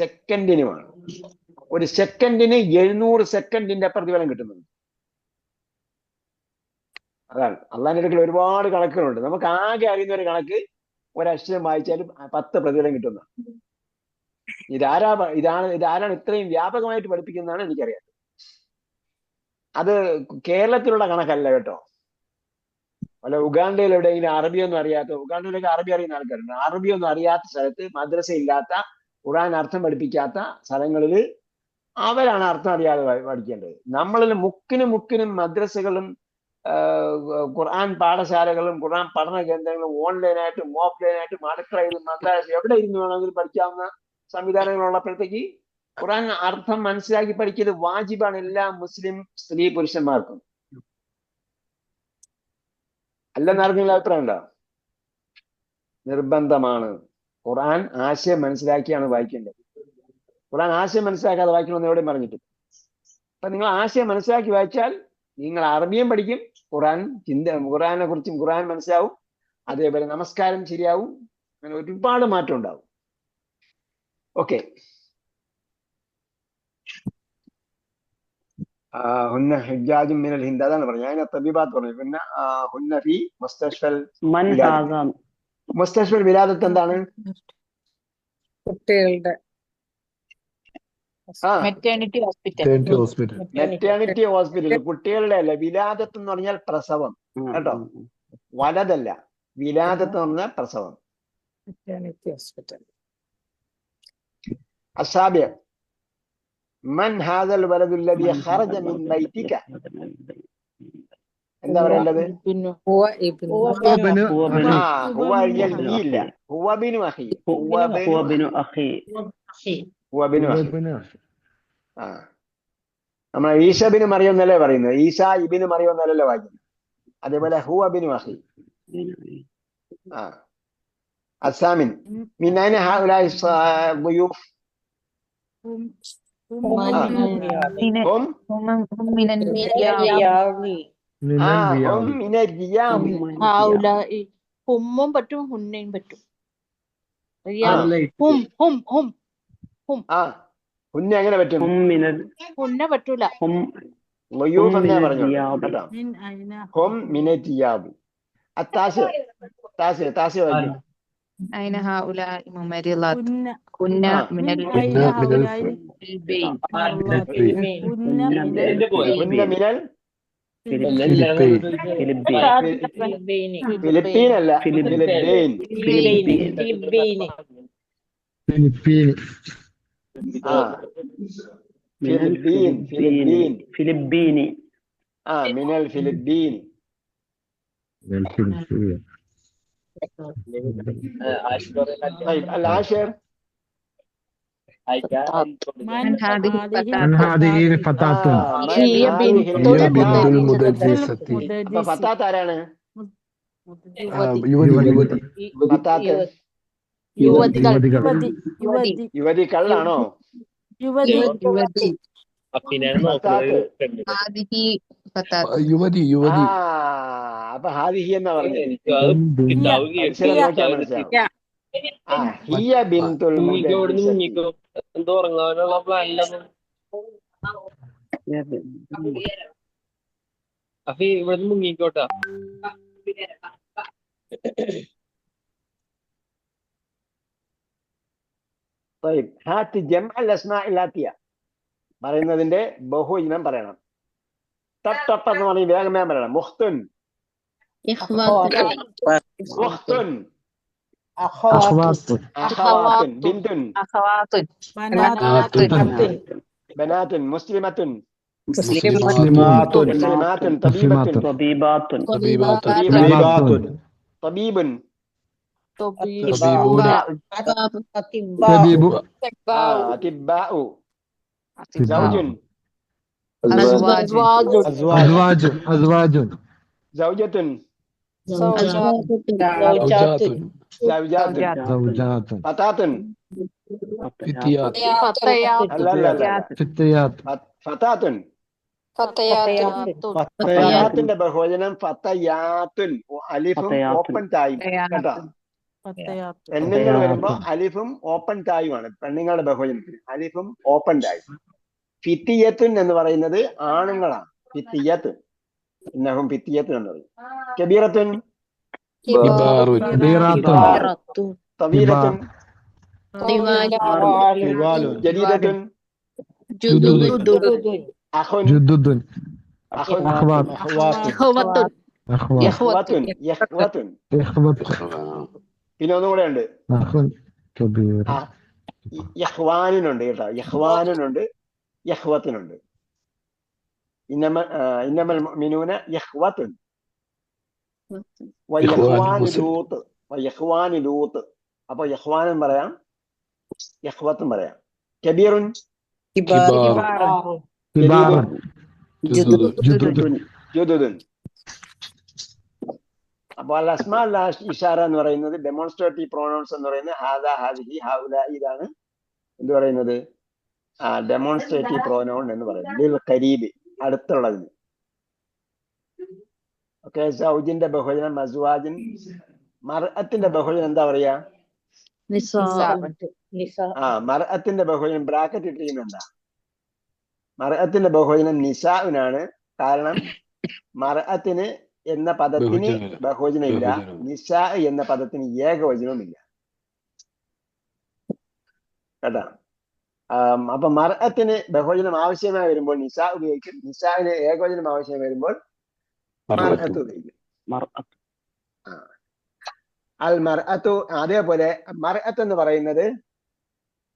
സെക്കൻഡിനുമാണ്. ഒരു സെക്കൻഡിന് 700 സെക്കൻഡിന്റെ പ്രതിഫലം കിട്ടുന്നുണ്ട്. അതാണ് അള്ളാഹിന്റെ അടുക്കൽ ഒരുപാട് കണക്കുകളുണ്ട്. നമുക്ക് ആകെ അറിയുന്ന ഒരു കണക്ക് ഒരക്ഷരം വായിച്ചാലും 10 പ്രതിഫലം കിട്ടുന്ന. ഇതാരാണ് ഇത്രയും വ്യാപകമായിട്ട് പഠിപ്പിക്കുന്നതാണ് എനിക്കറിയാം. അത് കേരളത്തിലുള്ള കണക്കല്ല കേട്ടോ. അല്ല, ഉഗാണ്ടയിൽ എവിടെയെങ്കിലും അറബിയൊന്നും അറിയാത്ത, ഉഗാണ്ടയിലൊക്കെ അറബി അറിയുന്ന ആൾക്കാരുണ്ട്. അറബിയൊന്നും അറിയാത്ത സ്ഥലത്ത്, മദ്രസ ഇല്ലാത്ത, ഖുർആൻ അർത്ഥം പഠിപ്പിക്കാത്ത സ്ഥലങ്ങളിൽ അവരാണ് അർത്ഥം അറിയാതെ പഠിക്കേണ്ടത്. നമ്മളിൽ മുക്കിനും മദ്രസകളും ഖുർആൻ പാഠശാലകളും ഖുർആൻ പഠന കേന്ദ്രങ്ങളും ഓൺലൈനായിട്ടും ഓഫ്ലൈനായിട്ടും അടുക്കളയിലും മദ്രസ എവിടെ ഇരുന്ന് വേണമെങ്കിലും പഠിക്കാവുന്ന സംവിധാനങ്ങളുള്ളപ്പോഴത്തേക്ക് ഖുർആൻ അർത്ഥം മനസ്സിലാക്കി പഠിക്കൽ വാജിബാണ് എല്ലാ മുസ്ലിം സ്ത്രീ പുരുഷന്മാർക്കും. അല്ലെന്ന് ആർക്കെങ്കിലും അഭിപ്രായം ഉണ്ടോ? നിർബന്ധമാണ്. ഖുർആൻ ആശയം മനസ്സിലാക്കിയാണ് വായിക്കേണ്ടത്. ഖുർആൻ ആശയം മനസ്സിലാക്കാതെ വായിക്കണമെന്ന് എവിടെയും പറഞ്ഞിട്ടില്ല. അപ്പൊ നിങ്ങൾ ആശയം മനസ്സിലാക്കി വായിച്ചാൽ നിങ്ങൾ അറബിയും പഠിക്കും, ഖുർആനെ കുറിച്ചും ഖുർആൻ മനസ്സിലാവും, അതേപോലെ നമസ്കാരം ശരിയാവും, അങ്ങനെ ഒരുപാട് മാറ്റം ഉണ്ടാവും. ഓക്കെ. ഹുന്ന ഹിജാജും മിനൽ ഹിന്ദ്, അതാണ് പറഞ്ഞത്. അതിനെ തബീബാത്ത് പറഞ്ഞു. പിന്നെ ഹുന്ന ഫി മുസ്തശ്ഫൽ വിലാദത്ത് എന്താണ്? കുട്ടികളുടെ മെറ്റേണിറ്റി ഹോസ്പിറ്റൽ. കുട്ടികളുടെ അല്ല, വിലാദത്ത് എന്ന് പറഞ്ഞാൽ പ്രസവം കേട്ടോ, വലതല്ല. വിലാദത്ത് എന്ന് പറഞ്ഞാൽ പ്രസവം. Maternity hospital. അസാബിയ മൻ ഹാദൽ വലദു അല്ലദീ ഖറജ മിൻ ബൈതിക. എന്താ പറയേണ്ടത്? ഹുവ ഇബ്നു നമ്മൾ ഈസ ബിൻ മറിയം എന്നല്ലേ പറയുന്നത്, ഈസ ഇബിന് മറിയം എന്നല്ലല്ലോ വായിക്കുന്നത്. അതേപോലെ ഹുവ ബിനു അഖി. അസാമിൻ മിൻ അയ്ന ഹൗലാഇ ضيوف. ഹുമ്മും പറ്റും ഹുന്നയും പറ്റും. ഹുന്ന എങ്ങനെ പറ്റും? ഹുന്ന പറ്റൂല. ضيوف എന്നേ പറഞ്ഞു കേട്ടോ. ഹും മിനജിയാബ്. താസി വായിക്കും. أين هؤلاء ممرضات كن من البين. ഫിലിപ്പീൻ അല്ല, ഫിലിപ്പീൻ. മിനൽ ഫിലിപ്പീൻ. العاشر من هذه الفتاة هي بنت المدرسة. فتاة ആരാണ്? യുവതികളാണോ? അപ്പൊ ഹാദിഹി എന്നാ പറഞ്ഞത്. ഹിയ ബിൻതുൽ എന്തോ ഉറങ്ങാനുള്ള പ്ലാനിലൊന്നും അപ്പൊ ഇവിടെ മുങ്ങിക്കോട്ടാ. പറയുന്നതിന്റെ ബഹുവചനം പറയണം. എന്ന് പറഞ്ഞ് വേഗം പറയണം. മുഖ്തുൻ, മുഖ്തുൻ, അഖവാത്തുൻ, ബിന്തുൻ, ബനാത്തുൻ, മുസ്ലിമത്തുൻ, മുസ്ലിമാത്തുൻ, തബീബത്തുൻ, തബീബുൻ, അതിബ്ബാഉ, സൗജുൻ, زوجة زوجات فتاة ഫത്തയാത്തിന്റെ ബഹുവചനം ഫത്തയാത്തുൻ. അലിഫും ഓപ്പൺ തായും കേട്ടോ. പെണ്ണുങ്ങൾ വരുമ്പോ അലിഫും ഓപ്പൺ തായുമാണ് പെണ്ണുങ്ങളുടെ ബഹുവചനത്തിന്. അലിഫും ഓപ്പൺ തായും. ഫിത്തിയത്തുൻ എന്ന് പറയുന്നത് ആണുങ്ങളാണ്. ഫിത്തിയത്ത് ഇന്നഹും ഫിത്തിയത്തുൻ എന്ന് പറയും. കബീറത്തുൻ, തവീലത്തുൻ, ജദീദത്തുൻ, അഖുൻ, ഇഖ്വത്തുൻ, ഇഖ്വത്തുൻ. പിന്നെ ഒന്നും കൂടെ ഉണ്ട്, ഇഖ്വാനുണ്ട് കേട്ടോ. ഇഖ്വാനുണ്ട്, ഇഖ്വത്തുനുണ്ട്. ഇന്നമൽ മുഅ്മിനൂന ഇഖ്വത്തുൻ വയഖ്വാനു ലൂത്ത്, വയഖ്വാനു ലൂത്ത്. അപ്പൊ ഇഖ്വാനും പറയാം, ഇഖ്വത്തും പറയാം. കബീറുൻ, ജുദുദുൻ. അപ്പോൾ അൽ അസ്മാ അൽ ഇഷാറ എന്ന് പറയുന്നത് ഡെമോൺസ്ട്രേറ്റീവ് പ്രോനൗൺസ് എന്ന് പറയുന്നത് ഹാദ, ഹാദിഹി, ഹൗല, ഇതാണ് എന്ത് പറയുന്നത് ഡെമോൺസ്ട്രേറ്റീവ് പ്രോനൗൺ എന്ന് പറയുന്നത്. ലിൽ ഖരീബ്, അടുത്തുള്ളതിന്. ഓക്കെ. സൗജിന്റെ ബഹുവചനം മസ്വാജിൻ. മർഅത്തിന്റെ ബഹുവചനം എന്താ പറയാ? മർഅത്തിന്റെ ബഹുവചനം ബ്രാക്കറ്റ് ഇട്ടിരിക്കുന്നത് എന്താ? മർഅത്തിന്റെ ബഹുവചനം നിസാഉനാണ്. കാരണം മർഅത്തിന് എന്ന പദത്തിന് ബഹുവചനം ഇല്ല, നിസാ എന്ന പദത്തിന് ഏകവചനവുമില്ല. കേട്ടാ? അപ്പൊ മർഅത്തിന് ബഹുവചനം ആവശ്യമായി വരുമ്പോൾ നിസാ ഉപയോഗിക്കും, നിസാവിന് ഏകവചനം ആവശ്യമായി വരുമ്പോൾ മർഅത്ത് ഉപയോഗിക്കും. അൽ മർഅത്തു. അതേപോലെ മർഅത്ത് എന്ന് പറയുന്നത്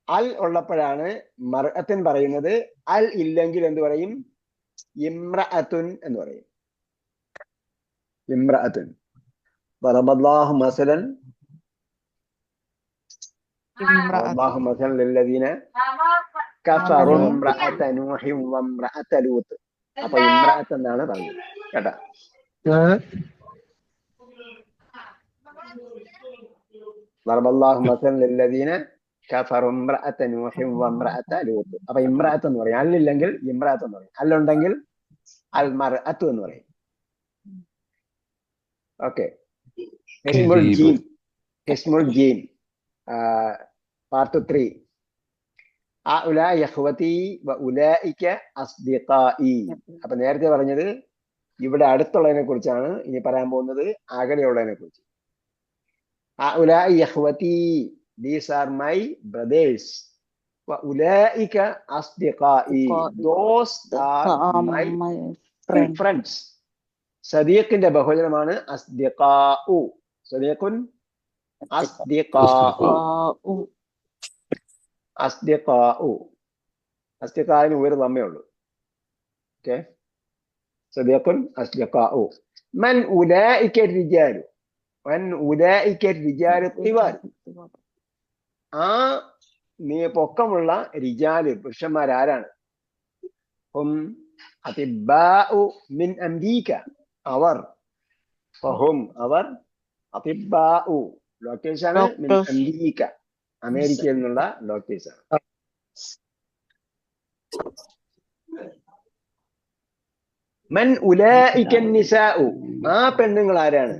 അൽ ഉള്ളപ്പോഴാണ് മർഅത്തുൻ പറയുന്നത്. അൽ ഇല്ലെങ്കിൽ എന്ത് പറയും? ഇമ്രഅത്തുൻ എന്ന് പറയും. ഇമ്രഅത്തുൻ. ضربallahu مثلا الله مثلا للذين كفروا امرأة نوح وامرأة لوط. അപ്പൊ ഇമ്രഅത്ത് എന്നാണ് പറയുന്നത്. കേട്ടാ? ضربallahu مثلا للذين كفروا امرأة نوح وامرأة لوط. അപ്പൊ ഇമ്രഅത്ത് എന്ന് പറയും. അല്ലില്ലെങ്കിൽ ഇമ്രഅത്ത് എന്ന് പറയും. അല്ലുണ്ടെങ്കിൽ അൽ മർഅത്ത് എന്ന് പറയും. ഓക്കെ. ഹിസ്മുൽ ജീം പാർട്ട് 3. അപ്പൊ നേരത്തെ പറഞ്ഞത് ഇവിടെ അടുത്തുള്ളതിനെ കുറിച്ചാണ്. ഇനി പറയാൻ പോകുന്നത് അകലെയുള്ളതിനെ കുറിച്ച്. These are my brothers. Those are my friends. സദീഖിന്റെ ബഹുവചനമാണ് അസ്ദിഖാഉ. സദീഖുൻ അസ്ദിഖാഉ. അസ്ദിഖാഉ. അസ്ദിഖാഇന് ഒരു തമ്മേ ഉള്ളൂ. ഓക്കെ. സദീഖുൻ അസ്ദിഖാഉ. മൻ ഉലൈക റിജാലു. മൻ ഉലൈക റിജാലു തിവാൽ. ആ പൊക്കമുള്ള റിജാല് പുരുഷന്മാരാരാണ്? ഹും അതിബ്ബാഉ മിൻ അംരീക. അവർ ഫഹും അവർ അതിബ്ബാഉ ഡോക്ടേഴ്സാണ്. മിൻ അംരീക, അമേരിക്കയിൽ നിന്നുള്ള ഡോക്ടേഴ്സാണ്. മൻ ഉലൈക നിസാഉ. ആ പെണ്ണുങ്ങൾ ആരാണ്?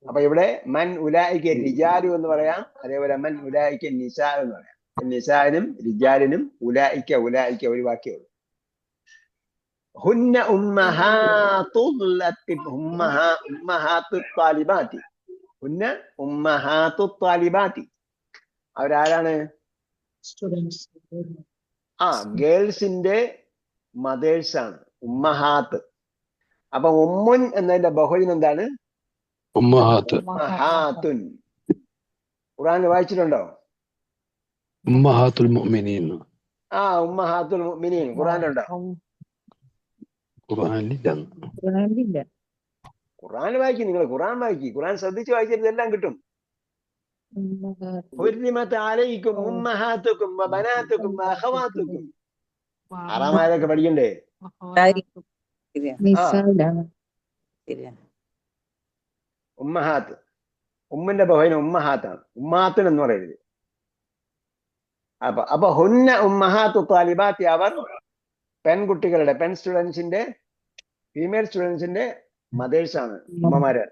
അപ്പൊ ഇവിടെ മൻ ഉലൈക റിജാലു എന്ന് പറയാം, അതേപോലെ മൻ ഉലൈക നിസാ എന്ന് പറയാം. നിസാനും റിജാലിനും ഉലൈക ഒരു വാക്യേ ഉള്ളൂ. ഹുന്ന ഉമ്മഹാത്തു ത്വാലിബാത്തി. ഹുന്ന ഉമ്മഹാത്തു ത്വാലിബാത്തി. അവരാരാണ്? ഗേൾസിന്റെ മദേഴ്സ് ആണ് ഉമ്മഹാത്ത്. അപ്പൊ ഉമ്മുൻ എന്നതിന്റെ ബഹുവചനം എന്താണ്? ഉമ്മഹാത്തുൻ. ഖുർആനിൽ വായിച്ചിട്ടുണ്ടോ? ഉമ്മഹാത്തുൽ മുഅ്മിനീൻ. ഉമ്മഹാത്തുൽ മുഅ്മിനീൻ ഖുർആനിലുണ്ടോ? ഖുർആനിലില്ല. ഖുർആൻ വായിക്കും. നിങ്ങൾ ഖുർആൻ വായിക്കും. ഖുർആൻ ശ്രദ്ധിച്ച് വായിച്ചിട്ട് എല്ലാം കിട്ടും. ഹുർരിമത് അലൈക്കും ഉമ്മഹാത്തുക്കും വബനാത്തുക്കും വഅഖവാത്തുക്കും. ആറാമായതൊക്കെ പഠിക്കണ്ടേ? ഉമ്മഹാത്ത്. ഉമ്മിന്റെ ബഹുവചനം ഉമ്മഹാത്താണ്. ഉമ്മാത്തുൻ എന്ന് പറയരുത്. അപ്പൊ ഹുന്ന ഉമ്മഹാത്തു ത്വാലിബാത്തി. അവർ പെൺകുട്ടികളുടെ, ഫീമെയിൽ സ്റ്റുഡൻസിന്റെ മദേഴ്സ് ആണ്, ഉമ്മമാര്.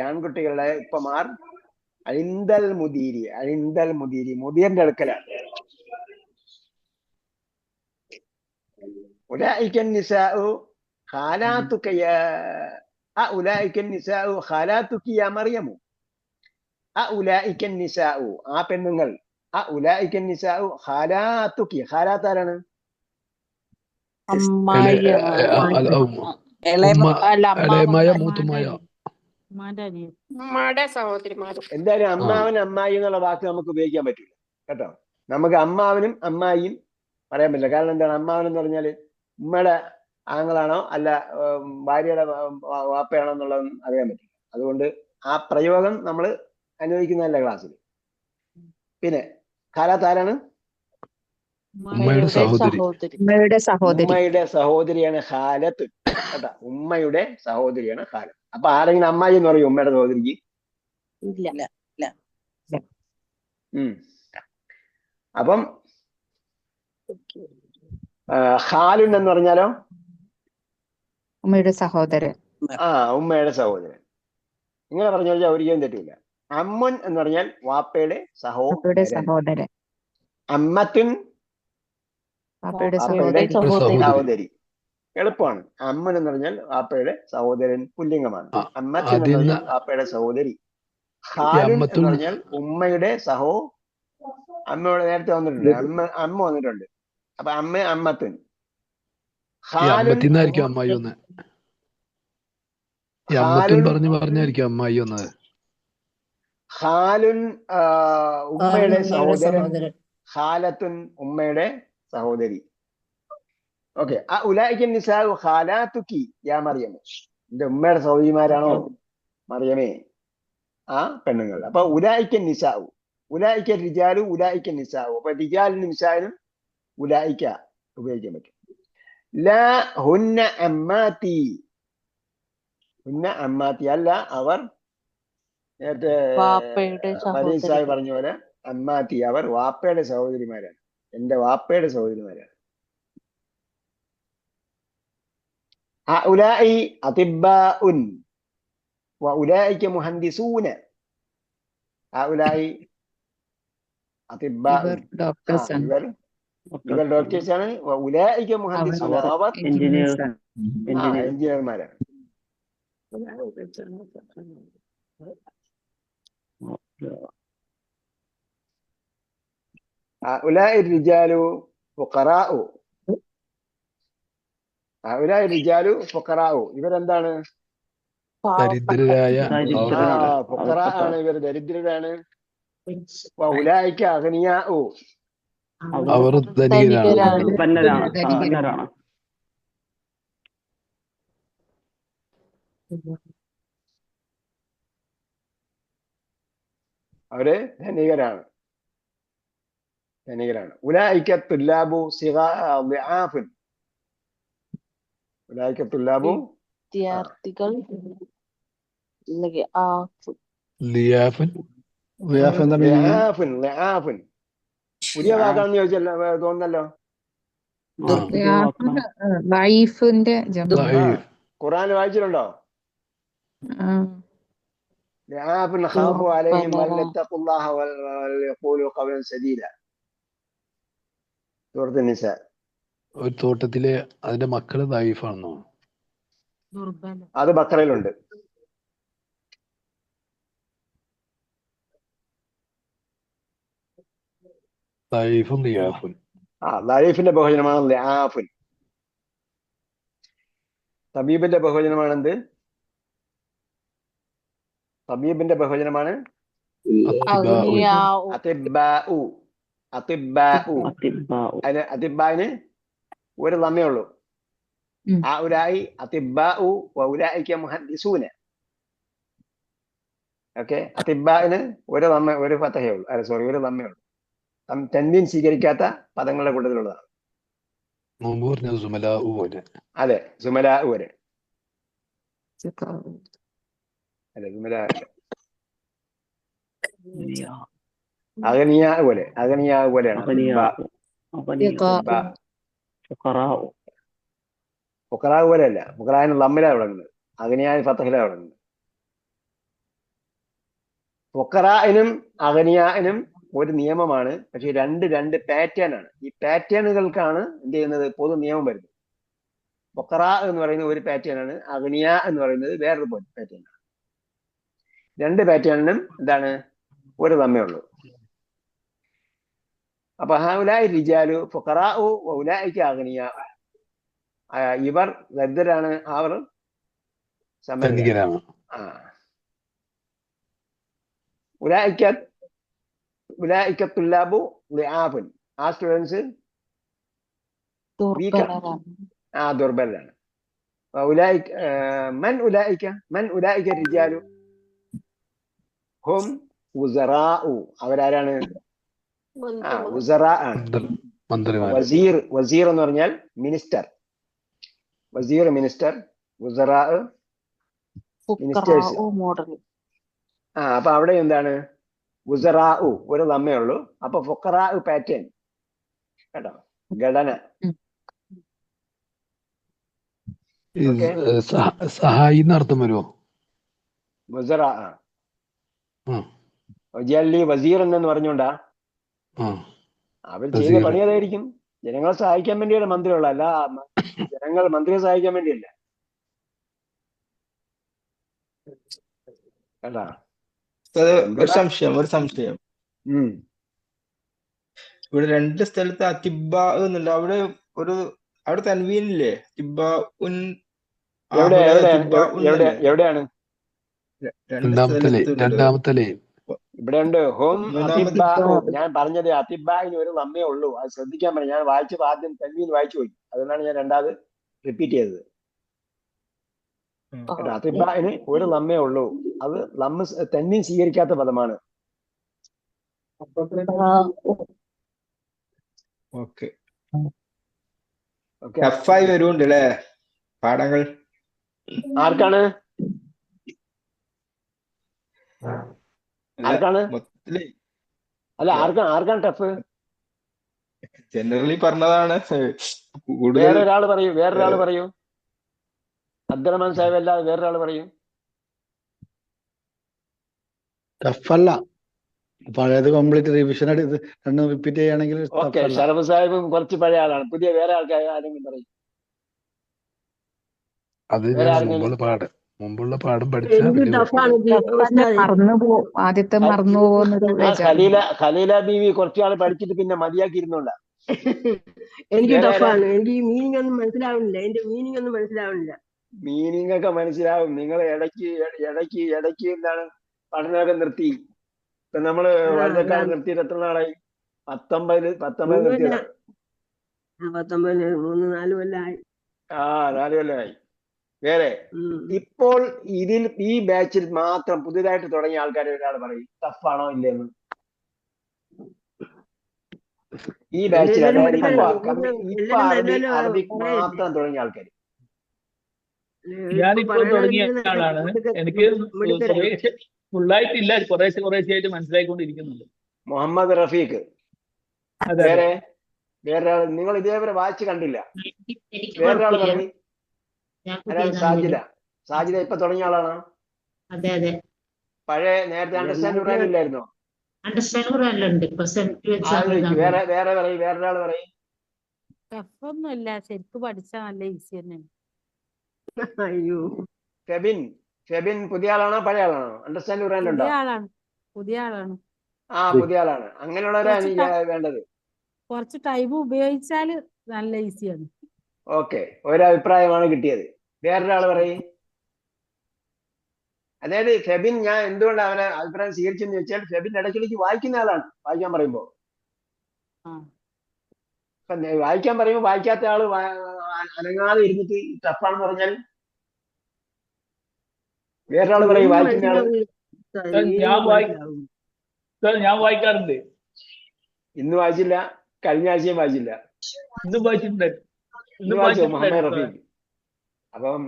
ആൺകുട്ടികളുടെ ഉപ്പമാർ മുദീറിന്റെ അടുക്കലാണ്. മറിയമു. ആ പെണ്ണുങ്ങൾ. ഖാലാത്താരാണ്? എന്തായാലും അമ്മാവൻ അമ്മായി എന്നുള്ള വാക്ക് നമുക്ക് ഉപയോഗിക്കാൻ പറ്റില്ല കേട്ടോ. നമുക്ക് അമ്മാവനും അമ്മായിയും പറയാൻ പറ്റില്ല. കാരണം എന്താണ്? അമ്മാവൻ എന്ന് പറഞ്ഞാല് ഉമ്മയുടെ ആങ്ങളാണോ അല്ല ഭാര്യയുടെ വാപ്പയാണോ എന്നുള്ളതൊന്നും അറിയാൻ പറ്റില്ല. അതുകൊണ്ട് ആ പ്രയോഗം നമ്മൾ അനുവദിക്കുന്നതല്ല ക്ലാസ്സിൽ. പിന്നെ ഖാലാത്ത് ആരാണ്? ഉമ്മയുടെ സഹോദരി. ഉമ്മയുടെ സഹോദരി. ഉമ്മയുടെ സഹോദരിയാണ് ഖാലത്ത്. കേട്ടാ, ഉമ്മയുടെ സഹോദരിയാണ് ഖാലത്ത്. അപ്പൊ ആരെങ്കിലും അമ്മായി എന്ന് പറയും ഉമ്മയുടെ സഹോദരിക്ക്? ഇല്ല. അപ്പം ഖാലുൻ എന്ന് പറഞ്ഞാലോ ഉമ്മയുടെ സഹോദരൻ. ഉമ്മയുടെ സഹോദരൻ. ഇങ്ങനെ പറഞ്ഞു കഴിഞ്ഞാൽ ഒരിക്കലും തെറ്റില്ല. അമ്മുൻ എന്ന് പറഞ്ഞാൽ വാപ്പയുടെ സഹോദരൻ. അമ്മത്തുൻ വാപ്പയുടെ സഹോദരി. എളുപ്പമാണ്. അമ്മൻ എന്ന് പറഞ്ഞാൽ വാപ്പയുടെ സഹോദരൻ, പുല്ലിംഗമാണ്. അമ്മത്തുൻ എന്ന് പറഞ്ഞാൽ വാപ്പയുടെ സഹോദരി. ഖാലുൻ എന്ന് പറഞ്ഞാൽ ഉമ്മയുടെ അമ്മയുടെ നേരത്തെ വന്നിട്ടുണ്ട്, അമ്മ വന്നിട്ടുണ്ട്. അപ്പൊ അമ്മത്തുൻ. അമ്മത്തിന്നായിരിക്കും അമ്മായി ഒന്ന്. അമ്മത്തുൻ പറഞ്ഞായിരിക്കും അമ്മായി വന്നത്. ഖാലുൻ ഉമ്മയുടെ സഹോദരൻ, ഖാലത്തുൻ ഉമ്മയുടെ സഹോദരി. ഓക്കെ. ഉലൈക നിസാഉ ഖാലാതുകി യാ മറിയം. എന്റെ ഉമ്മയുടെ സഹോദരിമാരാണോ മറിയമേ ആ പെണ്ണുങ്ങൾ. അപ്പൊ ഉലൈക നിസാഉ, ഉലൈക റിജാലു, ഉലൈക നിസാഉ. അപ്പൊ റിജാലിനും നിസാഇനും ഉലൈക ഉപയോഗിക്കാൻ പറ്റും. ലാ ഹുന്ന അമ്മാതി, ഹുന്ന അമ്മാതി അല്ല, അവർ നേരത്തെ ഫരീസായി പറഞ്ഞ പോലെ അമ്മാതി, അവർ വാപ്പയുടെ സഹോദരിമാരാണ്, എന്റെ വാപ്പയുടെ സഹോദരിമാരാണ്. ഹഉലാഇ അതിബ്ബാഉൻ വഉലായിക മുഹന്ദിസൂന. ഹഉലാഇ അതിബ്ബാഉൻ, ഇവർ ഡോക്ടേഴ്സാണ്. വഉലായിക മുഹന്ദിസൂന, അവർ എഞ്ചിനീയർമാരാണ്. ഹഉലാഇ റിജാലു ഫുഖറാഉ, ഹഉലാഇ റിജാലു ഫുഖറാഉ. ഇവരെന്താണ്? ദരിദ്രരായ. ഫുഖറാ ആണ് ഇവർ, ദരിദ്രരാണ്. വഉലായിക അഗ്നിയാഉ, അവർ ധനികരാണ്. അവര് ധനികരാണ്. ഉലൈക തുല്ലാബു ളിആഫുൻ, ഉലൈക തുല്ലാബു വിദ്യാർത്ഥികൾ. പുതിയ വാക്കാണെന്ന് ചോദിച്ചല്ലോ, തോന്നല്ലോ. ഖുർആൻ വായിച്ചിട്ടുണ്ടോ? ഒരു തോട്ടത്തിലെ അതിന്റെ മക്കള് ദൈഫാണെന്നോ? അത് ബക്കറയിലുണ്ട്. ലൈഫിന്റെ ബഹുവചനമാണ് ലിആഫുൻ. തബീബിന്റെ ബഹുവചനമാണെന്ത്? തബീബിന്റെ ബഹുവചനമാണ് അതിബ്ബാഉ. അതിബ്ബാഇന് ഒരു ലമ്മേ ഉള്ളൂ. ഹഉലാഇ അതിബ്ബാഉ വഉലായിക മുഹദ്ദിസൂന. ഓക്കെ. അതിബ്ബാഇന് ഒരു ഫതഹേ ഉള്ളൂ, ഒരു ലമ്മേ ഉള്ളൂ. തൻവീൻ സ്വീകരിക്കാത്ത പദങ്ങളുടെ കൂട്ടത്തിലുള്ളതാണ്. അതെ, സുമലാഉ വരെ. അല്ലെ, അഗ്നിയാ പോലെയാണ്. ഫുഖറാ പോലെയല്ല. ഫുഖറാന് ലമ്മിലാണ് തുടങ്ങുന്നത്, അഗ്നിയായ ഫതഹിലാണ് തുടങ്ങുന്നത്. ഫുഖറാഇനും അഗ്നിയാഇനും ഒരു നിയമമാണ്, പക്ഷെ രണ്ട് പാറ്റേൺ ആണ്. ഈ പാറ്റേണുകൾക്കാണ് എന്ത് ചെയ്യുന്നത്, പൊതു നിയമം വരുന്നത്. ഫുഖറാ എന്ന് പറയുന്നത് ഒരു പാറ്റേൺ ആണ്, അഗ്നിയ എന്ന് പറയുന്നത് വേറൊരു പാറ്റേൺ ആണ്. രണ്ട് പാറ്റേണിനും എന്താണ്, ഒരു തമ്മേ ഉള്ളൂ. അപ്പൊ ഹഉലാഇ റിജാലു ഫുഖറാഉ വഉലായിക അഗ്നിയാ. ഇവർ ദരിദ്രരാണ്, അവർ സമ്പന്നരാണ്. ഉലൈക തുല്ലാബു ളിആഫുൻ. ആ സ്റ്റുഡൻസ് ദുർബലരാണ്. മൻ ഉലൈക റിജാലു ഹും ഉസറാഉ. അവരാരാണ്? ഉസറാ ആണ്. മന്ത്രിമാര്. വസീർ എന്ന് പറഞ്ഞാൽ മിനിസ്റ്റർ. വസീർ മിനിസ്റ്റർ, വുസറാ മിനിസ്റ്റേഴ്സ്. മോഡൽ. അപ്പൊ അവിടെ എന്താണ് വുസറാ ഒരു നമ്മേ ഉള്ളൂ. അപ്പൊ ഫുഖറാ പാറ്റേൺ കേട്ടോ, ഘടന. സഹായി എന്നർത്ഥം വരുമോ? വുസറാ ജല്ലി വസീർ എന്നു പറഞ്ഞോണ്ടാ അവർ ചെയ്യുന്ന പണി അതായിരിക്കും. ജനങ്ങളെ സഹായിക്കാൻ വേണ്ടിയാണ് മന്ത്രിയുള്ള, അല്ല ജനങ്ങൾ മന്ത്രിയെ സഹായിക്കാൻ വേണ്ടിയല്ല കേട്ടാ. ഒരു സംശയം. ഇവിടെ 2 സ്ഥലത്ത് അതിബ എന്നുണ്ട്. അവിടെ തൻവീനില്ലേ? എവിടെയാണ്? രണ്ടാമത്തെ ഇവിടെ ഉണ്ട്. ഹോം ഞാൻ പറഞ്ഞത് അതിബായിന് ഒരു നമ്മേ ഉള്ളൂ. അത് ശ്രദ്ധിക്കാൻ പറ്റും. ഞാൻ വായിച്ചപ്പോൾ ആദ്യം തൻവീൻ വായിച്ചു പോയി, അതുകൊണ്ടാണ് ഞാൻ രണ്ടാമത് റിപ്പീറ്റ് ചെയ്തത്. അതിബായിന് ഒരു നമ്മേ ഉള്ളൂ. അത് തൻവീൻ സ്വീകരിക്കാത്ത പദമാണ്. ടഫായി വരുന്നുണ്ട് അല്ലേ പാഠങ്ങൾ? ആർക്കാണ് അല്ല ആർക്കാണ് ടഫ്? ജനറലി പറഞ്ഞതാണ്. വേറൊരാള് പറയൂ. അബ്ദുറഹ്മാൻ സാഹിബ് അല്ലാതെ വേറൊരാള് പറയൂ. ടഫല്ല, പഴയത് കംപ്ലീറ്റ് റിവിഷൻ എടുത്ത് രണ്ടും റിപ്പീറ്റ് ചെയ്യുകയാണെങ്കിൽ. ഓക്കെ, ഷറഫ് സാഹിബും കുറച്ച് പഴയ ആളാണ്. പുതിയ വേറെ ആൾക്കാർ ആരെങ്കിലും പറയും. അത് മുമ്പുള്ള പാഠം പഠിച്ച ആദ്യത്തെ മറന്നു പോകുന്നൊരു ഖലീല ബീവി കുറച്ചാൾ പഠിച്ചിട്ട് പിന്നെ മതിയാക്കി ഇരുന്നോണ്ട. എനിക്ക് ടഫാണ്. എനിക്ക് ഈ മീനിങ് ഒന്നും മനസ്സിലാവുന്നില്ല. എന്റെ മീനിങ് ഒന്നും മനസ്സിലാവുന്നില്ല. മീനിങ് ഒക്കെ മനസ്സിലാവും. നിങ്ങൾ ഇടയ്ക്ക് എന്താണ് പഠനമൊക്കെ നിർത്തി. ഇപ്പൊ നമ്മള് വളരെക്കാലം നിർത്തിയിട്ട് എത്ര നാളായി? 19 നിർത്തിയതാണ്. 4 കൊല്ലമായി. 4 കൊല്ലമായി. വേറെ ഇപ്പോൾ ഈ ബാച്ചിൽ മാത്രം പുതിയതായിട്ട് തുടങ്ങിയ ആൾക്കാരെ ഒരാൾ പറയും ടഫാണോ ഇല്ലെന്ന്. ഈ ബാച്ചിൽ, അതായത് ഇപ്പൊ അറബിക് മാത്രം തുടങ്ങിയ ആൾക്കാർ. ഞാനിപ്പോ തുടങ്ങിയ ആളാണ്. എനിക്ക് ഫുള്ളായിട്ടില്ല, കുറേശ്ശെയായിട്ട് മനസ്സിലായിക്കൊണ്ടിരിക്കുന്നുണ്ട്. മുഹമ്മദ് റഫീഖ്. വേറൊരാൾ നിങ്ങൾ ഇതേവരെ വായിച്ച് കണ്ടില്ല. വേറൊരാൾ പറയും. സാജിദ ഇപ്പൊ തുടങ്ങിയ ആളാണ്. പഴയ നേരത്തെ അണ്ടർസ്റ്റാൻഡ് ഖുർആനില്ലായിരുന്നോ? വേറൊരാൾ പറയും. ടഫൊന്നുമില്ല, ശരിക്കും പഠിച്ചാൽ നല്ല ഈസി തന്നെയാണ്. അയ്യോ, ഫെബിൻ പുതിയ ആളാണോ പഴയ ആളാണോ? അണ്ടർസ്റ്റാൻഡ് ഖുർആനിലുണ്ടോ? പുതിയ ആളാണ്. പുതിയ ആളാണ്. അങ്ങനെയുള്ളവരാണ് വേണ്ടത്. കുറച്ച് ടൈം ഉപയോഗിച്ചാല് നല്ല ഈസിയാണ്. ഓക്കെ, ഒരഭിപ്രായമാണ് കിട്ടിയത്. വേറൊരാൾ പറയും. അതായത് ഫെബിൻ, ഞാൻ എന്തുകൊണ്ട് അവനെ അഭിപ്രായം സ്വീകരിച്ചെന്ന് ചോദിച്ചാൽ, ഫെബിൻ ഇടയ്ക്കിടയ്ക്ക് വായിക്കുന്ന ആളാണ്. വായിക്കാൻ പറയുമ്പോ വായിക്കാത്ത ആള് അനങ്ങാതെ ഇരുന്നിട്ട് ടഫാണെന്ന് പറഞ്ഞാൽ വേറൊരാൾ പറയും വായിക്കുന്ന ആള്. ഞാൻ വായിക്കാറുണ്ട്. ഇന്ന് വായിച്ചില്ല, കഴിഞ്ഞ ആഴ്ചയും വായിച്ചില്ല. ഇന്ന് വായിച്ചിട്ടുണ്ട്. വായിച്ചോ മുഹമ്മദ് റഫീഖ്? അപ്പം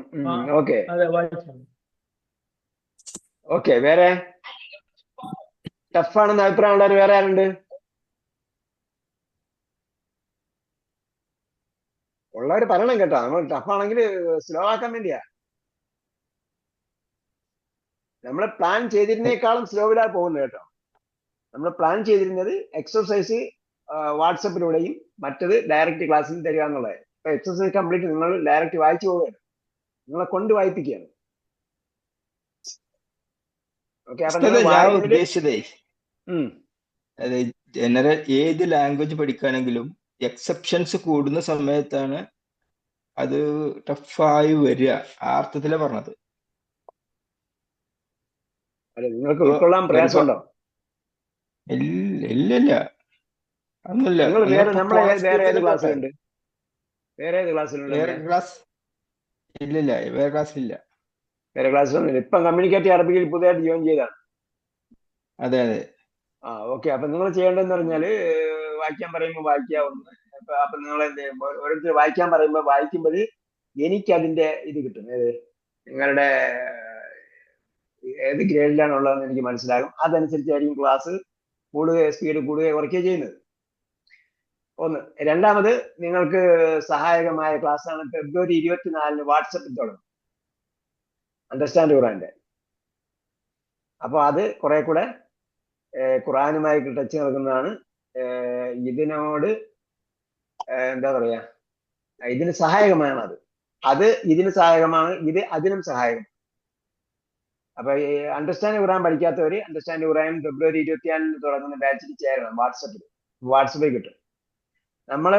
ഓക്കെ. വേറെ ടഫാണെന്ന് അഭിപ്രായമുള്ളവർ വേറെ ആരുണ്ട്? ഉള്ളവർ പറയണം കേട്ടോ. നമ്മൾ ടഫാണെങ്കിൽ സ്ലോ ആക്കാൻ വേണ്ടിയാ. നമ്മൾ പ്ലാൻ ചെയ്തിരുന്നേക്കാളും സ്ലോവിലാണ് പോകുന്നത് കേട്ടോ. നമ്മൾ പ്ലാൻ ചെയ്തിരുന്നത് എക്സർസൈസ് വാട്സപ്പിലൂടെയും മറ്റത് ഡയറക്റ്റ് ക്ലാസ്സിൽ തരിക എന്നുള്ളത്. ഇപ്പൊ എക്സർസൈസ് കംപ്ലീറ്റ് നിങ്ങൾ ഡയറക്റ്റ് വായിച്ചു പോവുകയാണ്. നിങ്ങളെ കൊണ്ട് വായിപ്പിക്കുകയാണ്. ഞാൻ ഉദ്ദേശിച്ചതേ, ജനറൽ ഏത് ലാംഗ്വേജ് പഠിക്കുകയാണെങ്കിലും എക്സെപ്ഷൻസ് കൂടുന്ന സമയത്താണ് അത് ടഫായി വരിക. ആ അർത്ഥത്തിലാണ് പറഞ്ഞത്. നിങ്ങൾക്ക് ഉൾക്കൊള്ളാൻ പ്രയാസമുണ്ടോ? ഇല്ല, ഒന്നുമില്ല. വേറെ ഏത് ക്ലാസ്സിലുണ്ട്? ഇല്ലില്ല, വേറെ ക്ലാസ്സിലില്ല. വേറെ ക്ലാസ്സിലൊന്നുമില്ല. ഇപ്പം കമ്മ്യൂണിക്കേറ്റീവ് അറബിക്കിൽ പുതിയതായിട്ട് ജോയിൻ ചെയ്താണ്. അതെ. ഓക്കെ. അപ്പൊ നിങ്ങൾ ചെയ്യേണ്ടതെന്ന് പറഞ്ഞാല് വായിക്കാൻ പറയുമ്പോൾ വായിക്കാവുന്ന അപ്പൊ നിങ്ങൾ ഓരോരുത്തർ വായിക്കാൻ പറയുമ്പോൾ വായിക്കുമ്പോൾ എനിക്ക് അതിന്റെ ഇത് കിട്ടും. നിങ്ങളുടെ ഏത് ഗ്രേഡിലാണുള്ളതെന്ന് എനിക്ക് മനസ്സിലാകും. അതനുസരിച്ചായിരിക്കും ക്ലാസ് കൂടുകയോ സ്പീഡ് കൂടുകയോ കുറയ്ക്കുകയോ ചെയ്യുന്നത്. ഒന്ന്. രണ്ടാമത്, നിങ്ങൾക്ക് സഹായകമായ ക്ലാസ്സാണ് ഫെബ്രുവരി 24 വാട്സപ്പിൽ തുടങ്ങും അണ്ടർസ്റ്റാൻഡ് ഖുറാന്റെ. അപ്പോൾ അത് കുറെ കൂടെ ഖുറാനുമായി ടച്ച് നൽകുന്നതാണ്. ഇതിനോട് എന്താ പറയാ, ഇതിന് സഹായകമാണ്. അത് ഇതിന് സഹായകമാണ്, ഇത് അതിനും സഹായകം. അപ്പൊ അണ്ടർസ്റ്റാൻഡ് ഖുറാൻ പഠിക്കാത്തവര് അണ്ടർസ്റ്റാൻഡ് ഖുറാൻ ഫെബ്രുവരി 24 തുടങ്ങുന്ന ബാച്ചിൽ ചേരണം. വാട്സപ്പിൽ കിട്ടും. നമ്മള്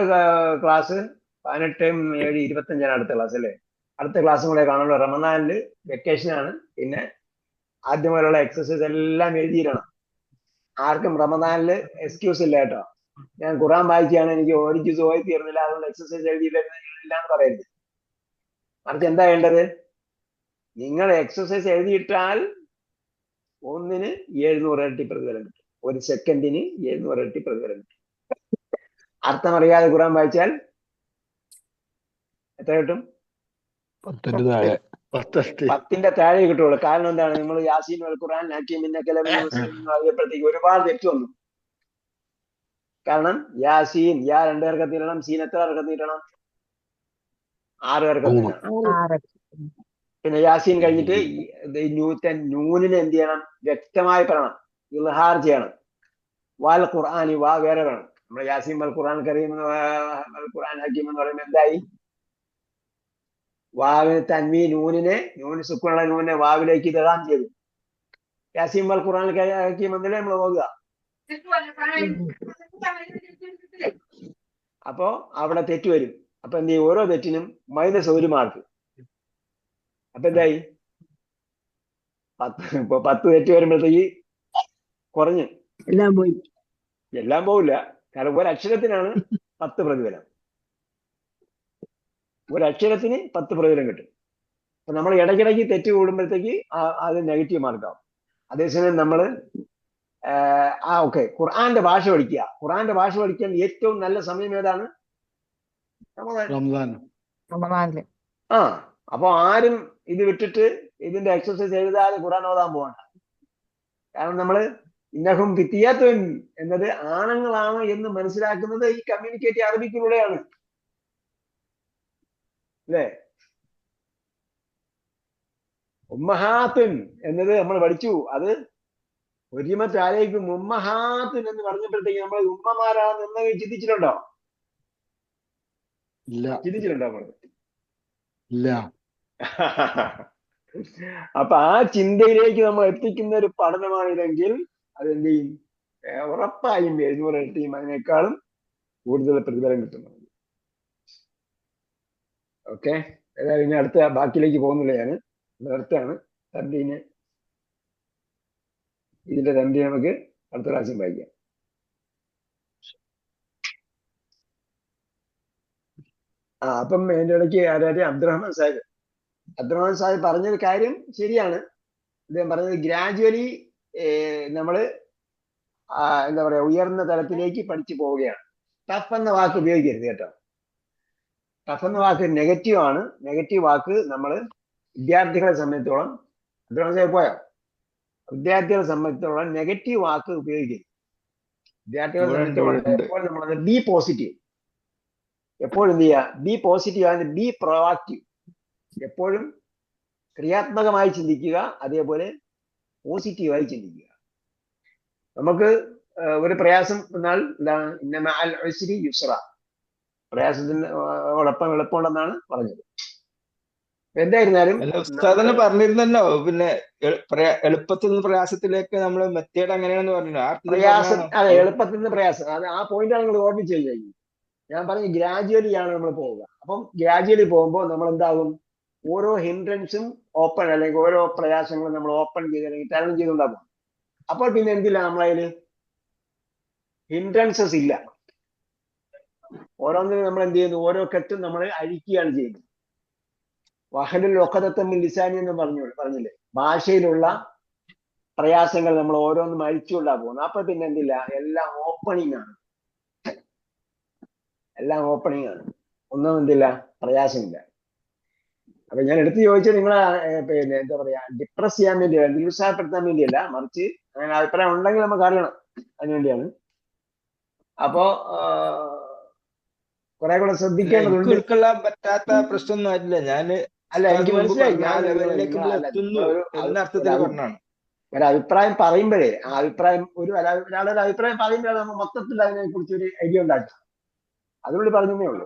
ക്ലാസ് 18/7/25 അടുത്ത ക്ലാസ് അല്ലേ. അടുത്ത ക്ലാസ്സും കൂടെ കാണുള്ളൂ. റമദാനില് വെക്കേഷനാണ്. പിന്നെ ആദ്യം മുതലുള്ള എക്സസൈസ് എല്ലാം എഴുതിയിരണം. ആർക്കും റമദാനില് എക്സ്ക്യൂസ് ഇല്ല കേട്ടോ. ഞാൻ ഖുറാൻ വായിക്കുകയാണ്, എനിക്ക് ഒരു ജ്യൂസ് പോയി തീർന്നില്ല, അതുകൊണ്ട് എക്സസൈസ് എഴുതിയില്ല എന്ന് പറയരുത്. മറിച്ച് എന്താ വേണ്ടത്? നിങ്ങൾ എക്സസൈസ് എഴുതിയിട്ടാൽ ഒന്നിന് 700 ഇരട്ടി പ്രതിഫലം കിട്ടും. ഒരു സെക്കൻഡിന് 700 ഇരട്ടി പ്രതിഫലം കിട്ടും. അർത്ഥം അറിയാതെ ഖുറാൻ വായിച്ചാൽ എത്ര കിട്ടും? 10ന്റെ താഴെ കിട്ടുള്ളൂ. കാരണം എന്താണ്? നമ്മൾ യാസീൻ വൽ ഖുർആൻ ഹക്കീം ഇന്നക ലമിനൽ മുർസലീൻ ആയപ്പോഴത്തേക്ക് ഒരുപാട് തെറ്റ് വന്നു. കാരണം യാസീൻ യാ 2 ഇറക്കത്തിടണം, സീൻ എത്ര ഇറക്കത്തിടണം? 6 ഇറക്കത്തിടണം. പിന്നെ യാസീൻ കഴിഞ്ഞിട്ട് നൂനിനെ എന്ത് ചെയ്യണം? വ്യക്തമായി പറയണം, ഇൽഹാർ ചെയ്യണം. വാൽ ഖുർആനി വാ വേറെ വേണം. നമ്മൾ യാസീൻ വൽ ഖുർആൻ കരീം ഖുർആൻ ഹക്കീം എന്ന് പറയുമ്പോൾ എന്തായി? വാവിന് തൻവീ നൂന് സുക്കൂനുള്ള നൂനെ വാവിലേക്ക് ഇടാൻ ചെയ്തു. യാസീൻ വൽ ഖുർആൻ ഹക്കീം എന്നല്ലേ നമ്മൾ പോകുക. അപ്പോ അവിടെ തെറ്റ് വരും. അപ്പൊ എന്ത് ചെയ്യും? ഓരോ തെറ്റിനും -1 മാർക്ക്. അപ്പൊ എന്തായി? 10 തെറ്റ് വരുമ്പോഴത്തേക്ക് കുറഞ്ഞ് എല്ലാം പോവില്ല. കാരണം ഒരക്ഷരത്തിനാണ് 10 പ്രതിഫലം. ഒരക്ഷരത്തിന് 10 പ്രതിഫലം കിട്ടും. അപ്പൊ നമ്മൾ ഇടയ്ക്കിടയ്ക്ക് തെറ്റ് കൂടുമ്പോഴത്തേക്ക് അത് നെഗറ്റീവ് മാർക്കാവും. അതേസമയം നമ്മൾ ഓക്കെ ഖുർആന്റെ ഭാഷ പഠിക്കുക. ഖുർആന്റെ ഭാഷ പഠിക്കാൻ ഏറ്റവും നല്ല സമയം ഏതാണ്? റമദാനില്. അപ്പൊ ആരും ഇത് വിട്ടിട്ട് ഇതിന്റെ എക്സസൈസ് എഴുതാതെ ഖുർആൻ ഓതാൻ പോകണ്ട. കാരണം നമ്മള് ഇന്നഹും ഫിത്തിയത്തുൻ എന്നത് ആണുങ്ങളാണ് എന്ന് മനസ്സിലാക്കുന്നത് ഈ കമ്മ്യൂണിക്കേറ്റ് അറബിക്കിലൂടെയാണ് അല്ലേ. ഉമ്മഹാത്തുൻ എന്നത് നമ്മൾ പഠിച്ചു. അത് ഒരിമത്താലേക്കും ഉമ്മഹാത്തുൻ എന്ന് പറഞ്ഞപ്പോഴത്തേക്ക് നമ്മൾ ഉമ്മമാരാണെന്ന് എന്തെങ്കിലും ചിന്തിച്ചിട്ടുണ്ടോ? ചിന്തിച്ചിട്ടുണ്ടോ നമ്മൾ? ഇല്ല. അപ്പൊ ആ ചിന്തയിലേക്ക് നമ്മൾ എത്തിക്കുന്ന ഒരു പഠനമാണിതെങ്കിൽ അതെന്ത് ചെയ്യും? ഉറപ്പായും 700 ഇരട്ടിയും അതിനേക്കാളും കൂടുതൽ പ്രതിഫലം കിട്ടുന്നത്. ഓക്കെ, ഏതായാലും ഇനി അടുത്ത ബാക്കിയിലേക്ക് പോകുന്നില്ല. ഞാൻ നേരത്തെയാണ് തമ്പിനെ, ഇതിന്റെ തമ്പി നമുക്ക് അടുത്ത പ്രാവശ്യം വായിക്കാം. അപ്പം എൻ്റെ ഇടയ്ക്ക് അതായത് അബ്ദുറഹ്മാൻ സാഹിബ് പറഞ്ഞൊരു കാര്യം ശരിയാണ്. അദ്ദേഹം പറഞ്ഞത് ഗ്രാജുവലി നമ്മള് എന്താ പറയാ ഉയർന്ന തലത്തിലേക്ക് പഠിച്ചു പോവുകയാണ്. ടഫ് എന്ന വാക്ക് ഉപയോഗിക്കരുത് കേട്ടോ. ടഫ് എന്ന വാക്ക് നെഗറ്റീവ് ആണ്. നെഗറ്റീവ് വാക്ക് നമ്മൾ വിദ്യാർത്ഥികളെ സംബന്ധിച്ചോളം, അബ്ദുറഹ്മാൻ സാഹിബ് പോയോ? വിദ്യാർത്ഥികളെ സംബന്ധിച്ചോളം നെഗറ്റീവ് വാക്ക് ഉപയോഗിക്കരുത്. വിദ്യാർത്ഥികളെ സംബന്ധിച്ചോളം എപ്പോഴും നമ്മളത് ബി പോസിറ്റീവ്. എപ്പോഴും എന്ത് ചെയ്യുക? ബി പോസിറ്റീവ് ആണ്, ബി പ്രൊആക്റ്റീവ്. എപ്പോഴും ക്രിയാത്മകമായി ചിന്തിക്കുക, അതേപോലെ പോസിറ്റീവായി ചിന്തിക്കുക. നമുക്ക് ഒരു പ്രയാസം എന്നാൽ എന്താണ്? ഇന്ന മഅൽ ഉസ്രി യുസ്ര, പ്രയാസത്തിനോടൊപ്പം എളുപ്പമുണ്ടെന്നാണ് പറഞ്ഞത്. എന്തായിരുന്നാലും ഉസ്താദ് പറഞ്ഞിരുന്നല്ലോ, പിന്നെ എളുപ്പത്തിൽ നിന്ന് പ്രയാസത്തിലേക്ക് നമ്മൾ മെത്തേഡ് എങ്ങനെയാണെന്ന് പറഞ്ഞു. പ്രയാസം, അതെ, എളുപ്പത്തിൽ നിന്ന് പ്രയാസം, അത് ആ പോയിന്റാണ് നിങ്ങൾ ഓർമ്മിച്ച് കഴിഞ്ഞു. ഞാൻ പറഞ്ഞു ഗ്രാജുവലി ആണ് നമ്മൾ പോവുക. അപ്പം ഗ്രാജുവലി പോകുമ്പോൾ നമ്മൾ എന്താകും? ഓരോ ഹിൻഡ്രൻസും ഓപ്പൺ, അല്ലെങ്കിൽ ഓരോ പ്രയാസങ്ങളും നമ്മൾ ഓപ്പൺ ചെയ്ത് അല്ലെങ്കിൽ തരണം ചെയ്തുണ്ടാകും. അപ്പോൾ പിന്നെ എന്തില്ല നമ്മളതിൽ ഹിൻഡ്രൻസസ് ഇല്ല. ഓരോന്നിനും നമ്മൾ എന്ത് ചെയ്യുന്നു? ഓരോ കെട്ടും നമ്മൾ അഴിക്കുകയാണ് ചെയ്യുന്നത്. വഹലുൽ ഉഖദത്തമിൻ ലിസാനി എന്ന് പറഞ്ഞില്ലേ? ഭാഷയിലുള്ള പ്രയാസങ്ങൾ നമ്മൾ ഓരോന്നും അഴിച്ചുകൊണ്ടാ പോകുന്നത്. അപ്പൊ പിന്നെ എന്തില്ല? എല്ലാം ഓപ്പണിംഗ് ആണ്. എല്ലാം ഓപ്പണിംഗ് ആണ്, ഒന്നും എന്തില്ല, പ്രയാസമില്ല. അപ്പൊ ഞാൻ എടുത്ത് ചോദിച്ചത് നിങ്ങളെ പിന്നെ എന്താ പറയാ, ഡിപ്രസ് ചെയ്യാൻ വേണ്ടിയല്ല, നിരുത്സാഹപ്പെടുത്താൻ വേണ്ടിയല്ല, മറിച്ച് അങ്ങനെ അഭിപ്രായം ഉണ്ടെങ്കിൽ നമുക്ക് അറിയണം, അതിനുവേണ്ടിയാണ്. അപ്പോ കുറെ കൂടെ ശ്രദ്ധിക്കേണ്ടതുണ്ട്. എനിക്ക് ഉൾക്കൊള്ളാൻ പറ്റാത്ത പ്രശ്നമൊന്നും ആയിട്ടില്ല. അല്ല, എനിക്ക് മനസ്സിലായി, ഞാൻ എന്ന അർത്ഥത്തിൽ പറഞ്ഞാണ്. ഒരഭിപ്രായം പറയുമ്പോഴേ ആ അഭിപ്രായം ഒരാളൊരു അഭിപ്രായം പറയുമ്പോഴാണ് നമ്മൾ മൊത്തത്തിൽ അതിനെ കുറിച്ച് ഒരു ഐഡിയ ഉണ്ടാക്കുക. അതുകൊണ്ട് പറഞ്ഞതേ ഉള്ളൂ.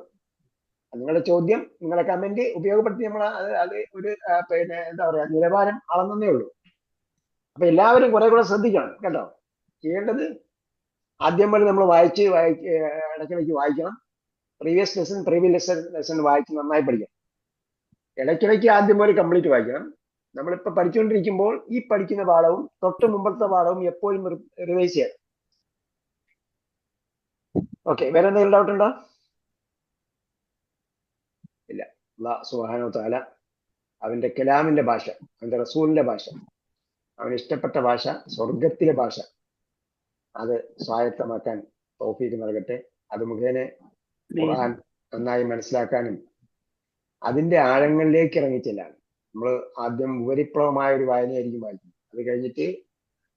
നിങ്ങളുടെ ചോദ്യം, നിങ്ങളുടെ കമന്റ് ഉപയോഗപ്പെടുത്തി നമ്മൾ അത് ഒരു പിന്നെ എന്താ പറയാ, നിലവാരം അളന്നേ ഉള്ളൂ. അപ്പൊ എല്ലാവരും കുറെ കൂടെ ശ്രദ്ധിക്കണം കേട്ടോ. ചെയ്യേണ്ടത് ആദ്യം പോലെ നമ്മൾ ഇടയ്ക്കിടയ്ക്ക് വായിക്കണം. പ്രീവിയസ് ലെസൺ വായിച്ച് നന്നായി പഠിക്കണം. ഇടയ്ക്കിടയ്ക്ക് ആദ്യം പോലെ കംപ്ലീറ്റ് വായിക്കണം. നമ്മളിപ്പോ പഠിച്ചുകൊണ്ടിരിക്കുമ്പോൾ ഈ പഠിക്കുന്ന പാഠവും തൊട്ട് മുമ്പത്തെ പാഠവും എപ്പോഴും റിവൈസ് ചെയ്യണം. ഓക്കെ, വേറെ എന്തെങ്കിലും ഡൗട്ട് ഉണ്ടോ? ഇല്ല. അല്ലാഹു സുബ്ഹാനഹു വ തആല അവന്റെ കലാമിന്റെ ഭാഷ, അവന്റെ റസൂലിന്റെ ഭാഷ, അവന് ഇഷ്ടപ്പെട്ട ഭാഷ, സ്വർഗത്തിലെ ഭാഷ, അത് സ്വായത്തമാക്കാൻ തൗഫീഖ് നൽകട്ടെ. അത് മുഖേന ഖുർആൻ നന്നായി മനസ്സിലാക്കാനും അതിന്റെ ആഴങ്ങളിലേക്ക് ഇറങ്ങിച്ചെല്ലാണ്. നമ്മൾ ആദ്യം ഉപരിപ്ലവമായ ഒരു വായനയായിരിക്കും വായിക്കുന്നത്. അത് കഴിഞ്ഞിട്ട്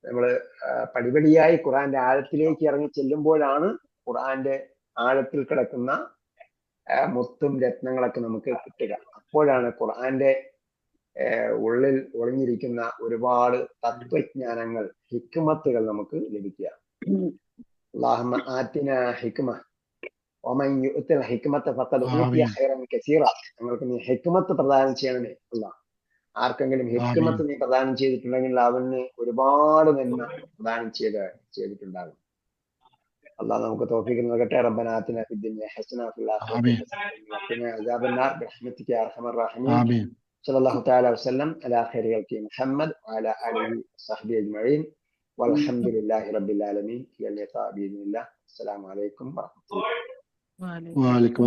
നമ്മൾ പടിപടിയായി ഖുർആന്റെ ആഴത്തിലേക്ക് ഇറങ്ങി ചെല്ലുമ്പോഴാണ് ഖുർആന്റെ ആഴത്തിൽ കിടക്കുന്ന മുത്തും രത്നങ്ങളൊക്കെ നമുക്ക് കിട്ടുക. അപ്പോഴാണ് ഖുർആന്റെ ഉള്ളിൽ ഒളിഞ്ഞിരിക്കുന്ന ഒരുപാട് തത്വജ്ഞാനങ്ങൾ, ഹിക്മത്തുകൾ നമുക്ക് ലഭിക്കുക. അല്ലാഹുമ്മ ആതിന ഹിക്മ വമൻ യുഅ്തിൽ ഹിക്മത ഫഖദ് ഊതിയ ഖൈറൻ കസീറ. ഞങ്ങൾക്ക് നീ ഹിക്മത്ത് പ്രദാനം ചെയ്യണമേ അല്ലാഹ്. ആർക്കെങ്കിലും ഹിക്മത്ത് നീ പ്രദാനം ചെയ്തിട്ടുണ്ടെങ്കിൽ അവന് ഒരുപാട് നന്മ പ്രദാനം ചെയ്തിട്ടുണ്ടാകും. അല്ലാഹ് നമുക്ക് തൗഫീഖ് നൽകട്ടെ. റബ്ബനാ ആതിനാ ഫിദ്ദുനിയ ഹസന വഫിൽ ആഖിറതി ഹസന വഖിനാ അദാബന്നാർ ബിറഹ്മതിക യാ അർഹമർ റഹീമീൻ. സല്ലല്ലാഹു തആല വസല്ലം അലാ ഖൈരി ഖൽഖി മുഹമ്മദ് വഅലാ ആലിഹി വസഹ്ബിഹി അജ്മഈൻ വൽഹംദുലില്ലാഹി റബ്ബിൽ ആലമീൻ. ഇലാ ലിഖാ ബിഇذنില്ലാഹ്. അസ്സലാമു അലൈക്കും വറഹ്മത്തുള്ളാഹി. വഅലൈക്കും